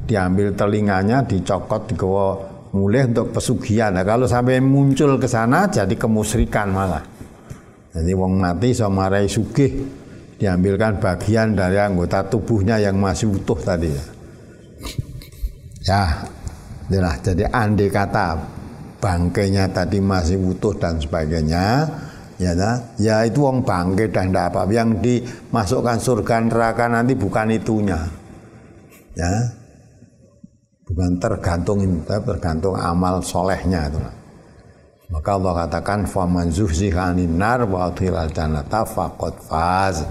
diambil telinganya, dicokot, digawa mulih untuk pesugihan. Nah, kalau sampai muncul ke sana jadi kemusyrikan malah. Jadi wong mati sama marai sugih, diambilkan bagian dari anggota tubuhnya yang masih utuh tadi. Ya, itulah. Jadi andai kata bangkainya tadi masih utuh dan sebagainya, ya itu wong bangkai dan tidak apa. Yang dimasukkan surga neraka nanti bukan itunya, ya, bukan tergantung ini, tergantung amal solehnya itu. Maka Allah katakan faman zuhziha 'anil nar wa udkhilal jannata faqad faz.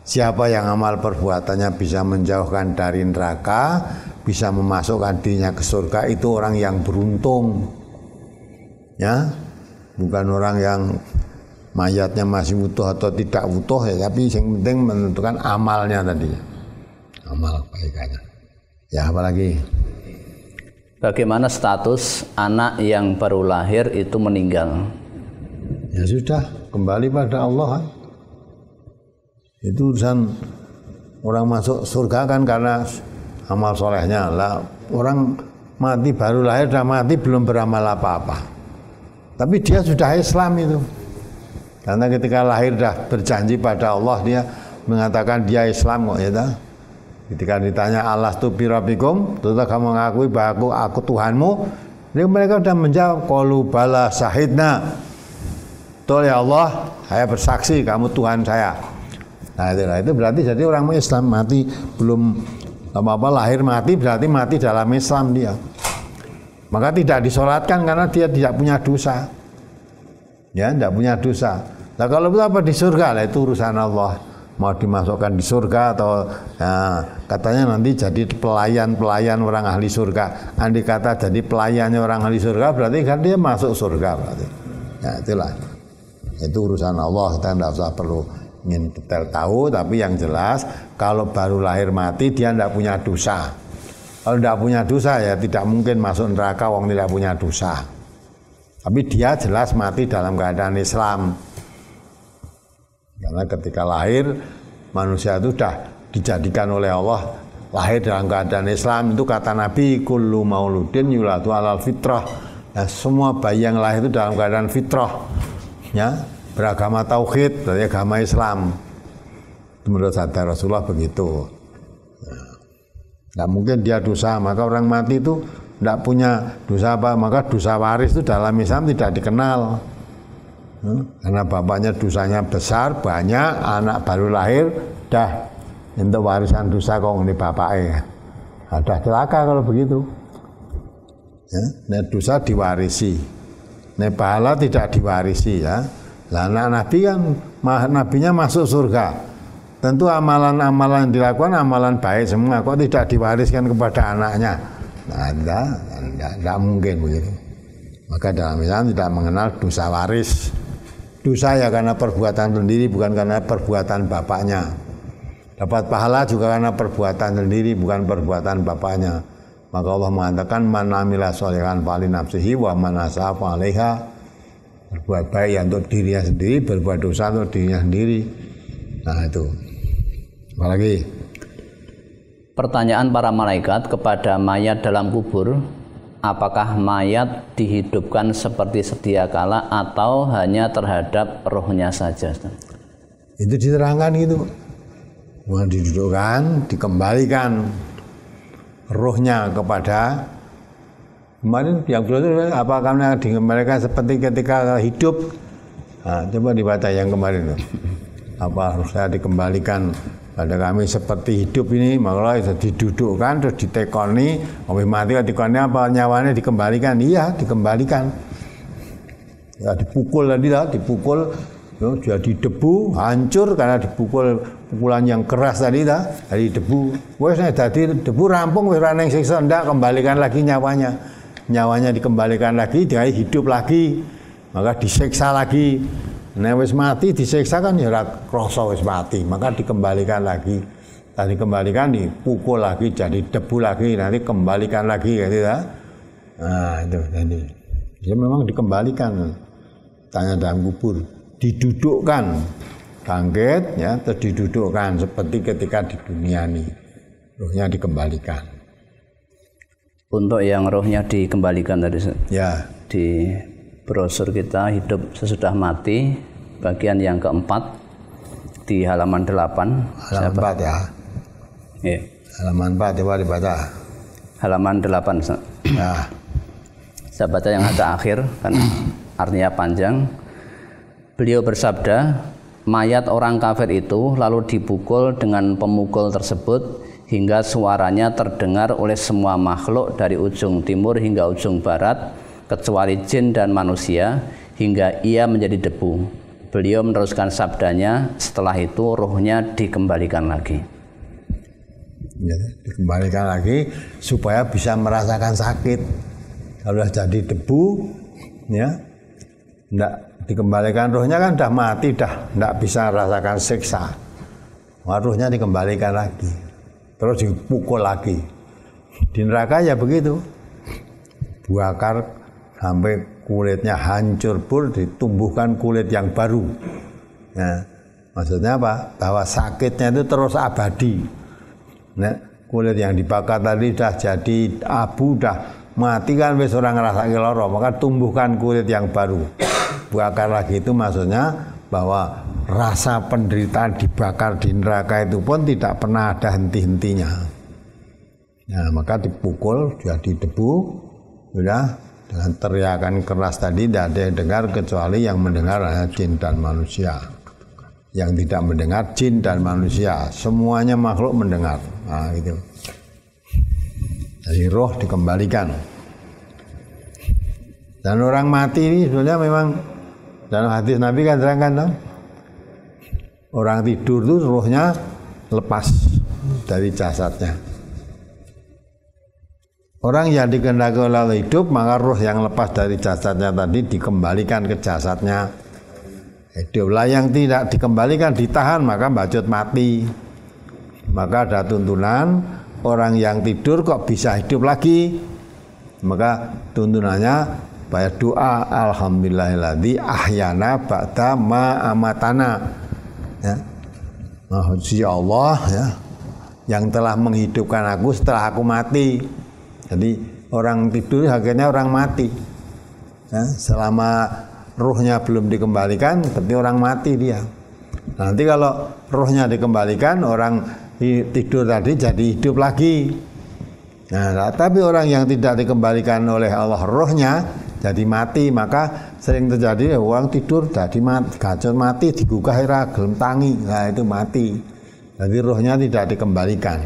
Siapa yang amal perbuatannya bisa menjauhkan dari neraka, bisa memasukkan dirinya ke surga, itu orang yang beruntung. Ya, bukan orang yang mayatnya masih utuh atau tidak utuh ya, tapi yang penting menentukan amalnya tadi. Amal kebaikannya. Ya, apalagi bagaimana status anak yang baru lahir itu meninggal? Ya sudah, kembali pada Allah. Itu urusan orang masuk surga kan karena amal solehnya. Lah, orang mati baru lahir dan mati belum beramal apa-apa. Tapi dia sudah Islam itu. Karena ketika lahir dah berjanji pada Allah, dia mengatakan dia Islam kok ya. Ketika ditanya alastu birabbikum, terus kamu mengakui bahwa aku Tuhanmu, mereka sudah menjawab qalu bala syahidna. Betul ya Allah, saya bersaksi kamu Tuhan saya. Nah itu berarti jadi orang Islam mati belum apa-apa lahir mati berarti mati dalam Islam dia. Maka tidak disolatkan karena dia tidak punya dosa. Ya, tidak punya dosa. Nah kalau itu apa di surga? Lah itu urusan Allah. Mau dimasukkan di surga atau ya, katanya nanti jadi pelayan orang ahli surga. Andai kata jadi pelayannya orang ahli surga berarti kan dia masuk surga berarti. Ya itulah. Itu urusan Allah, kita tidak usah perlu ingin detail tahu, tapi yang jelas kalau baru lahir mati dia tidak punya dosa. Kalau tidak punya dosa ya tidak mungkin masuk neraka wong tidak punya dosa. Tapi dia jelas mati dalam keadaan Islam. Karena ketika lahir manusia itu sudah dijadikan oleh Allah lahir dalam keadaan Islam. Itu kata Nabi kullu mauludin yuladu alal fitrah. Ya, semua bayi yang lahir itu dalam keadaan fitrah. Ya, beragama tauhid, dari agama Islam. Menurut sabda Rasulullah begitu. Tidak mungkin dia dosa, maka orang mati itu tidak punya dosa apa, maka dosa waris itu dalam Islam tidak dikenal. Karena bapaknya dosanya besar, banyak, anak baru lahir, dah untuk warisan dosa kok ini bapaknya. Ada celaka kalau begitu. Ya, nah, dosa diwarisi, nah, pahala tidak diwarisi ya. Lah anak Nabi kan, nabinya masuk surga. Tentu amalan-amalan yang dilakukan amalan baik semua, kok tidak diwariskan kepada anaknya? Nah, tidak mungkin begitu. Maka dalam Islam tidak mengenal dosa waris. Dosa ya karena perbuatan sendiri, bukan karena perbuatan bapaknya. Dapat pahala juga karena perbuatan sendiri, bukan perbuatan bapaknya. Maka Allah mengatakan man amila sholihan fali nafsihi wa man asaa fa 'alaiha. Berbuat baik untuk dirinya sendiri, berbuat dosa untuk dirinya sendiri. Nah itu. Apalagi pertanyaan para malaikat kepada mayat dalam kubur, apakah mayat dihidupkan seperti sedia kala atau hanya terhadap rohnya saja? Itu diterangkan itu. Bukan didudukkan, dikembalikan rohnya kepada kemarin yang belum apa karena dikembalikan seperti ketika hidup. Nah, coba dibaca yang kemarin. Apa harus saya dikembalikan pada kami seperti hidup ini, maka didudukkan terus ditekoni, habis mati ditekoni apa nyawanya dikembalikan, iya dikembalikan. Ya dipukul tadi lah, dipukul jadi debu, hancur karena dipukul pukulan yang keras tadi dah, dari debu. Wes dadi debu rampung wis ora ning siksa ndak, kembalikan lagi nyawanya. Nyawanya dikembalikan lagi, dia hidup lagi. Maka disiksa lagi. Nek wis mati disiksa kan ya ora krasa wis mati, maka dikembalikan lagi. Tadi kembalikan dipukul lagi jadi debu lagi, nanti kembalikan lagi gitu ya. Nah itu tadi. Dia memang dikembalikan, tanya dalam kubur, didudukkan, bangkit ya, terus didudukkan seperti ketika di dunia ini, rohnya dikembalikan. Untuk yang rohnya dikembalikan tadi, ya, di brosur kita hidup sesudah mati, bagian yang keempat di halaman 8. Halaman 4 ya. Iya. Halaman 4 coba dibaca. Halaman 8. Nah. Saya baca yang agak akhir kan artinya panjang. Beliau bersabda, mayat orang kafir itu lalu dipukul dengan pemukul tersebut hingga suaranya terdengar oleh semua makhluk dari ujung timur hingga ujung barat kecuali jin dan manusia hingga ia menjadi debu. Beliau meneruskan sabdanya, setelah itu rohnya dikembalikan lagi. Ya, dikembalikan lagi supaya bisa merasakan sakit. Kalau sudah jadi debu, ya, enggak dikembalikan, rohnya kan sudah mati, enggak bisa merasakan siksa. Rohnya dikembalikan lagi, terus dipukul lagi. Di neraka ya begitu, bakar sampai kulitnya hancur pun ditumbuhkan kulit yang baru. Nah, maksudnya apa? Bahwa sakitnya itu terus abadi. Nah, kulit yang dibakar tadi sudah jadi abu, sudah mati kan wis orang ngerasa lara, maka tumbuhkan kulit yang baru. Bakar lagi itu maksudnya bahwa rasa penderitaan dibakar di neraka itu pun tidak pernah ada henti-hentinya. Nah, maka dipukul jadi debu, sudah dengan teriakan keras tadi tidak ada yang dengar kecuali yang mendengar hanya jin dan manusia. Yang tidak mendengar jin dan manusia, semuanya makhluk mendengar. Nah, gitu. Jadi roh dikembalikan. Dan orang mati ini sebenarnya memang dalam hadis Nabi kan terangkan, no? Orang tidur itu rohnya lepas dari jasadnya. Orang yang dikehendaki oleh hidup, maka roh yang lepas dari jasadnya tadi dikembalikan ke jasadnya hidup. Lah yang tidak dikembalikan ditahan, maka bacot mati. Maka ada tuntunan, orang yang tidur kok bisa hidup lagi, maka tuntunannya bayar doa alhamdulillahilladzi ahyana ba'da ma amatana, ya. Ya Allah, ya, yang telah menghidupkan aku setelah aku mati. Jadi orang tidur akhirnya orang mati, ya. Selama ruhnya belum dikembalikan berarti orang mati dia. Nanti kalau ruhnya dikembalikan, orang tidur tadi jadi hidup lagi. Nah, tapi orang yang tidak dikembalikan oleh Allah rohnya jadi mati, maka sering terjadi orang tidur jadi mati, gacor mati digugah ora gelem tangi. Nah, itu mati. Jadi rohnya tidak dikembalikan.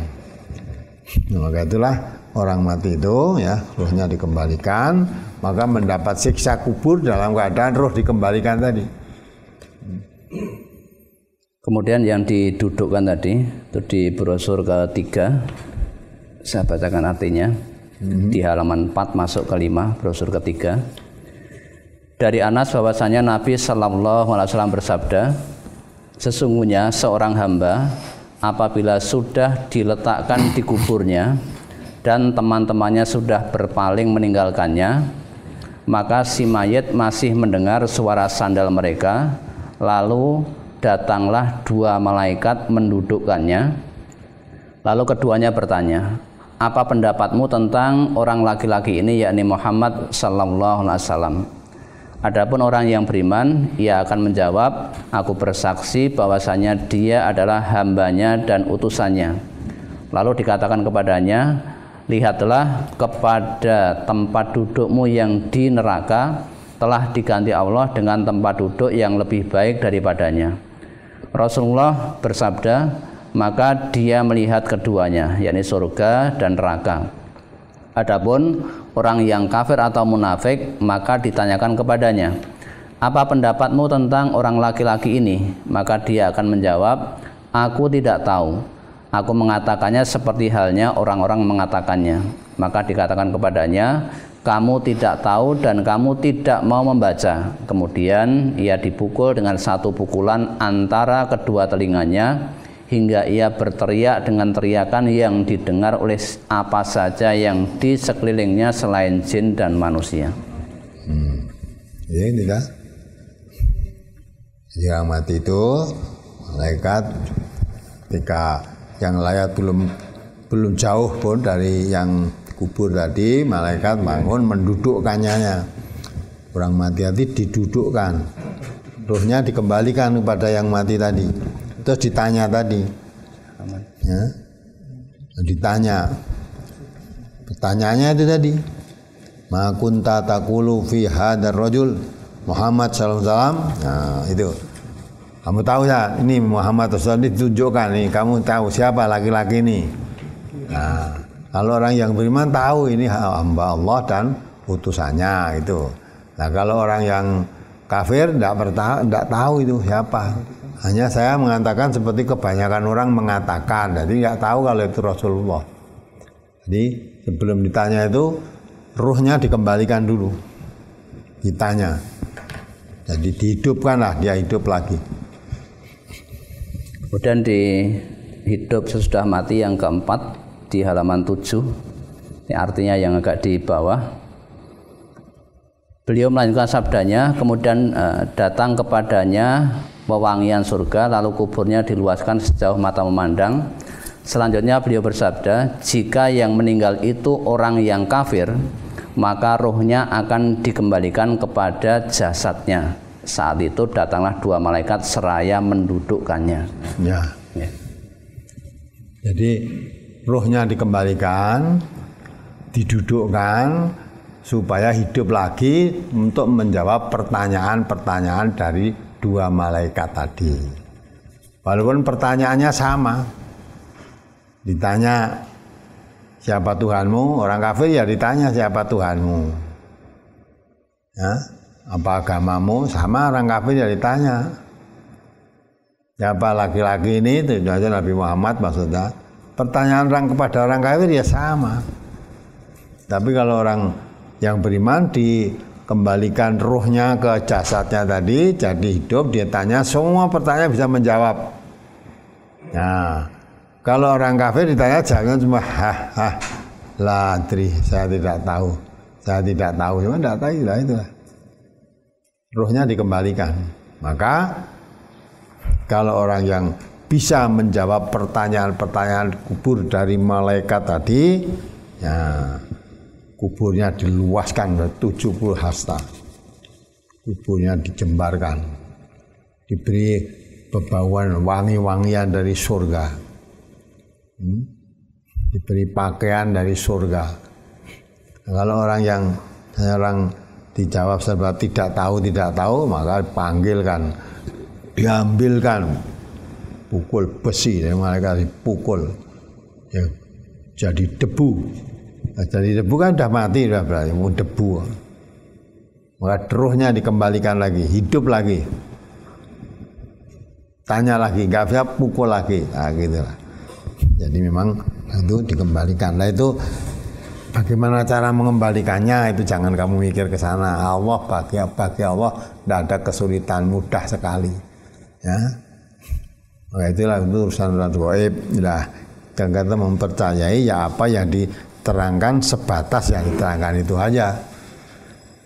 Nah, maka itulah orang mati itu, ya, rohnya dikembalikan, maka mendapat siksa kubur dalam keadaan roh dikembalikan tadi. Kemudian yang didudukkan tadi itu di brosur ketiga, saya bacakan artinya di halaman 4 masuk ke 5 brosur ketiga. Dari Anas bahwasanya Nabi Sallallahu Alaihi Wasallam bersabda, sesungguhnya seorang hamba apabila sudah diletakkan di kuburnya dan teman-temannya sudah berpaling meninggalkannya, maka si mayit masih mendengar suara sandal mereka, lalu datanglah dua malaikat mendudukkannya. Lalu keduanya bertanya, apa pendapatmu tentang orang laki-laki ini, yakni Muhammad sallallahu alaihi wasallam? Adapun orang yang beriman, ia akan menjawab, aku bersaksi bahwasanya dia adalah hambanya dan utusannya. Lalu dikatakan kepadanya, lihatlah kepada tempat dudukmu yang di neraka telah diganti Allah dengan tempat duduk yang lebih baik daripadanya. Rasulullah bersabda, maka dia melihat keduanya, yakni surga dan neraka. Adapun orang yang kafir atau munafik, maka ditanyakan kepadanya, apa pendapatmu tentang orang laki-laki ini? Maka dia akan menjawab, aku tidak tahu. Aku mengatakannya seperti halnya orang-orang mengatakannya. Maka dikatakan kepadanya, kamu tidak tahu dan kamu tidak mau membaca. Kemudian ia dipukul dengan satu pukulan antara kedua telinganya hingga ia berteriak dengan teriakan yang didengar oleh apa saja yang di sekelilingnya selain jin dan manusia. Ya, ini dah. Yang mati itu malaikat ketika yang layak belum jauh pun dari yang kubur tadi, malaikat bangun mendudukkannya. Orang mati tadi didudukkan, ruhnya dikembalikan kepada yang mati tadi. Terus ditanya tadi, ya, ditanya, pertanyaannya itu tadi, ma kunta taqulu fi hadzal rajul Muhammad sallallahu alaihi wasallam. Nah, itu. Kamu tahu ya, ini Muhammad Rasulullah ditunjukkan nih, kamu tahu siapa laki-laki ini. Nah, kalau orang yang beriman tahu ini hamba Allah dan utusannya itu. Nah, kalau orang yang kafir tidak tahu itu siapa. Hanya saya mengatakan seperti kebanyakan orang mengatakan, jadi nggak tahu kalau itu Rasulullah. Jadi sebelum ditanya itu, ruhnya dikembalikan dulu, ditanya. Jadi dihidupkanlah, dia hidup lagi. Kemudian di hidup sesudah mati yang keempat di halaman 7, ini artinya yang agak di bawah. Beliau melanjutkan sabdanya, kemudian datang kepadanya wewangian surga, lalu kuburnya diluaskan sejauh mata memandang. Selanjutnya beliau bersabda, jika yang meninggal itu orang yang kafir, maka rohnya akan dikembalikan kepada jasadnya. Saat itu datanglah dua malaikat seraya mendudukkannya. Ya. Ya. Jadi rohnya dikembalikan, didudukkan supaya hidup lagi untuk menjawab pertanyaan-pertanyaan dari dua malaikat tadi. Walaupun pertanyaannya sama. Ditanya siapa Tuhanmu, orang kafir ya ditanya siapa Tuhanmu. Ya, apa agamamu, sama orang kafir ya ditanya. Siapa laki-laki ini, itu aja Nabi Muhammad maksudnya. Pertanyaan orang kepada orang kafir ya sama. Tapi kalau orang yang beriman dikembalikan ruhnya ke jasadnya tadi, jadi hidup, dia tanya semua pertanyaan bisa menjawab. Nah, kalau orang kafir ditanya jangan cuma la adri, saya tidak tahu, cuma tidak tahu, itulah. Ruhnya dikembalikan. Maka kalau orang yang bisa menjawab pertanyaan-pertanyaan kubur dari malaikat tadi, ya, kuburnya diluaskan 70 hasta, kuburnya dijembarkan, diberi bebauan wangi-wangian dari surga, diberi pakaian dari surga. Kalau orang dijawab serba tidak tahu, maka dipanggilkan, diambilkan, pukul besi dari malaikat, dipukul, ya, jadi debu. Nah, jadi debu kan sudah mati, sudah berarti mau debu. Maka ruhnya dikembalikan lagi, hidup lagi. Tanya lagi, nggak bisa pukul lagi. Nah, gitu lah. Jadi memang itu dikembalikan. Nah, itu bagaimana cara mengembalikannya itu jangan kamu mikir ke sana. Allah bagi Allah tidak ada kesulitan, mudah sekali. Ya. Maka itulah itu urusan gaib. Nah, dan kita mempercayai ya apa yang diterangkan sebatas yang diterangkan itu aja.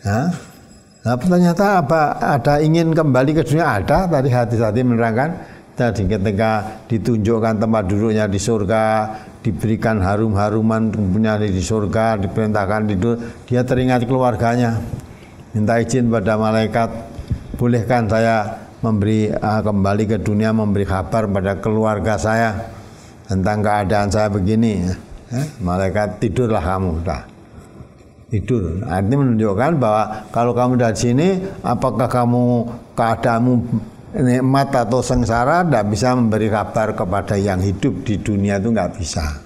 Nah, ternyata ada ingin kembali ke dunia, ada tadi hati-hati menerangkan. Jadi ketika ditunjukkan tempat duduknya di surga, diberikan harum-haruman punya di surga, diperintahkan tidur, dia teringat keluarganya, minta izin pada malaikat, bolehkan saya memberi kembali ke dunia, memberi kabar pada keluarga saya tentang keadaan saya begini. Malaikat, tidurlah kamu, dah tidur. Artinya menunjukkan bahwa kalau kamu dari sini, apakah kamu keadaanmu nikmat atau sengsara, tidak bisa memberi kabar kepada yang hidup di dunia, itu nggak bisa.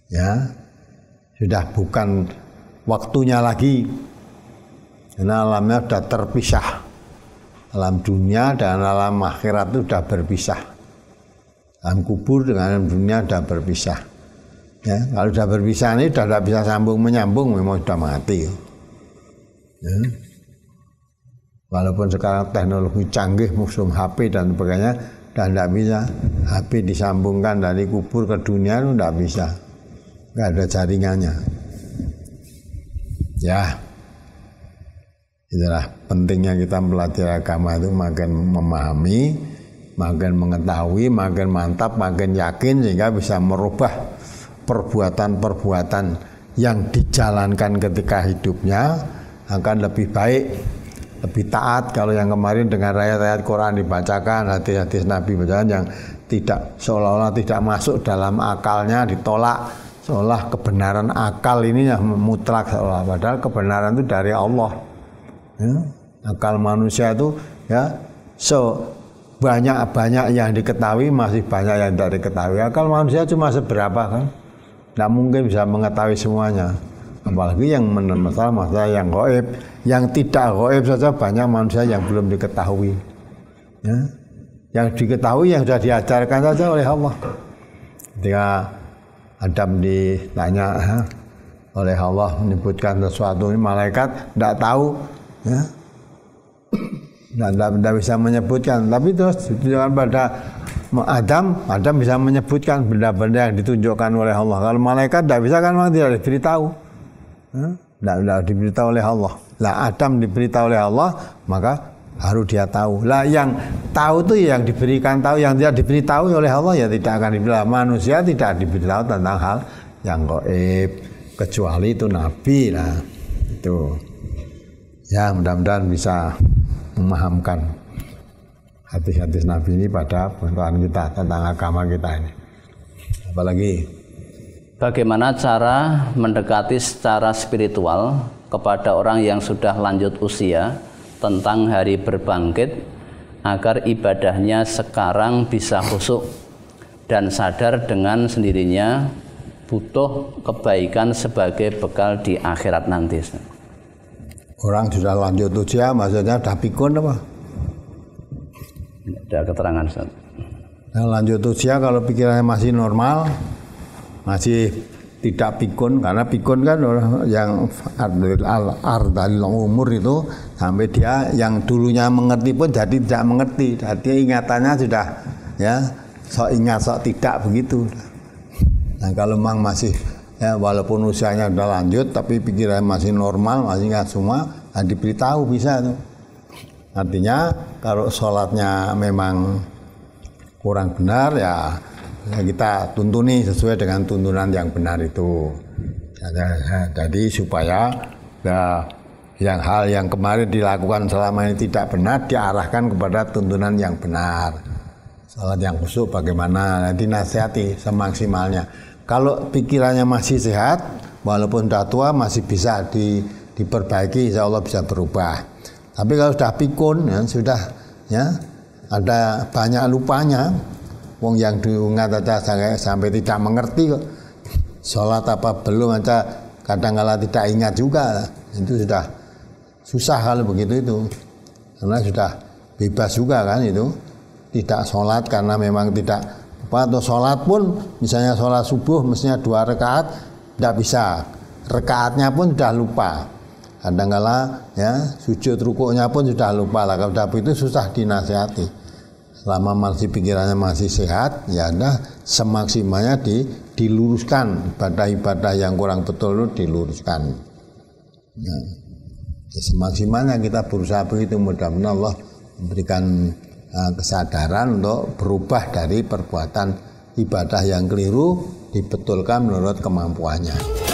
Ya, sudah bukan waktunya lagi, karena alamnya sudah terpisah. Alam dunia dan alam akhirat itu sudah berpisah. Alam kubur dengan alam dunia sudah berpisah. Ya, kalau sudah berpisah ini sudah tidak bisa sambung menyambung, memang sudah mati. Ya. Walaupun sekarang teknologi canggih, musim HP dan sebagainya, tidak bisa. HP disambungkan dari kubur ke dunia itu tidak bisa, nggak ada jaringannya. Ya, itulah pentingnya kita belajar agama itu, makin memahami, makin mengetahui, makin mantap, makin yakin, sehingga bisa merubah perbuatan-perbuatan yang dijalankan ketika hidupnya akan lebih baik, lebih taat. Kalau yang kemarin dengan ayat-ayat Quran dibacakan, hadis-hadis Nabi bacakan yang tidak, seolah-olah tidak masuk dalam akalnya, ditolak, seolah kebenaran akal ini yang mutlak, seolah, padahal kebenaran itu dari Allah. Ya, akal manusia itu ya banyak yang diketahui, masih banyak yang tidak diketahui. Akal manusia cuma seberapa kan? Tidak mungkin bisa mengetahui semuanya. Apalagi yang masalah yang gaib, yang tidak gaib saja banyak manusia yang belum diketahui. Ya. Yang diketahui yang sudah diajarkan saja oleh Allah. Ketika Adam ditanya oleh Allah menyebutkan sesuatu, ini malaikat tidak tahu, ya, tidak bisa menyebutkan. Tapi terus ditunjukkan pada Adam bisa menyebutkan benda-benda yang ditunjukkan oleh Allah. Kalau malaikat tidak bisa kan, memang tidak diberitahu. Tidak diberitahu oleh Allah. Lah Adam diberitahu oleh Allah, maka harus dia tahu. Lah yang tahu itu yang diberikan tahu, yang tidak diberitahu oleh Allah ya tidak akan diberitahu. Manusia tidak diberitahu tentang hal yang gaib, kecuali itu Nabi. Nah itu ya, mudah-mudahan bisa memahamkan hadis-hadis Nabi ini pada pengetahuan kita tentang agama kita ini. Apalagi bagaimana cara mendekati secara spiritual kepada orang yang sudah lanjut usia tentang hari berbangkit, agar ibadahnya sekarang bisa khusyuk dan sadar dengan sendirinya butuh kebaikan sebagai bekal di akhirat nanti. Orang sudah lanjut usia maksudnya sudah pikun apa? Ada keterangan, Ustaz. Nah, lanjut usia kalau pikirannya masih normal, masih tidak pikun, karena pikun kan orang yang ardalil umur itu sampai dia yang dulunya mengerti pun jadi tidak mengerti, jadi ingatannya sudah ya sok ingat sok tidak begitu. Nah kalau memang masih ya walaupun usianya sudah lanjut tapi pikirannya masih normal, masih ingat semua, nah diberitahu bisa tuh. Artinya kalau sholatnya memang kurang benar ya kita tuntuni sesuai dengan tuntunan yang benar itu. Jadi supaya ya, yang hal yang kemarin dilakukan selama ini tidak benar diarahkan kepada tuntunan yang benar. Salat yang khusyuk bagaimana, nanti nasihati semaksimalnya. Kalau pikirannya masih sehat, walaupun sudah tua masih bisa diperbaiki, insya Allah bisa berubah. Tapi kalau sudah pikun, ya, sudah ya ada banyak lupanya. Wong yang diingat aja sampai tidak mengerti kok. Sholat apa belum aja kadang-kala tidak ingat juga. Itu sudah susah kalau begitu itu. Karena sudah bebas juga kan itu. Tidak sholat karena memang tidak apa, atau sholat pun misalnya sholat subuh mestinya 2 rakaat tidak bisa. Rakaatnya pun sudah lupa. Kadang-kala ya sujud rukuknya pun sudah lupa. Lah kalau sudah begitu susah dinasihati. Selama masih pikirannya masih sehat, ya anda semaksimalnya diluruskan, ibadah-ibadah yang kurang betul itu diluruskan. Ya, semaksimalnya kita berusaha begitu, mudah-mudahan Allah memberikan kesadaran untuk berubah dari perbuatan ibadah yang keliru, dibetulkan menurut kemampuannya.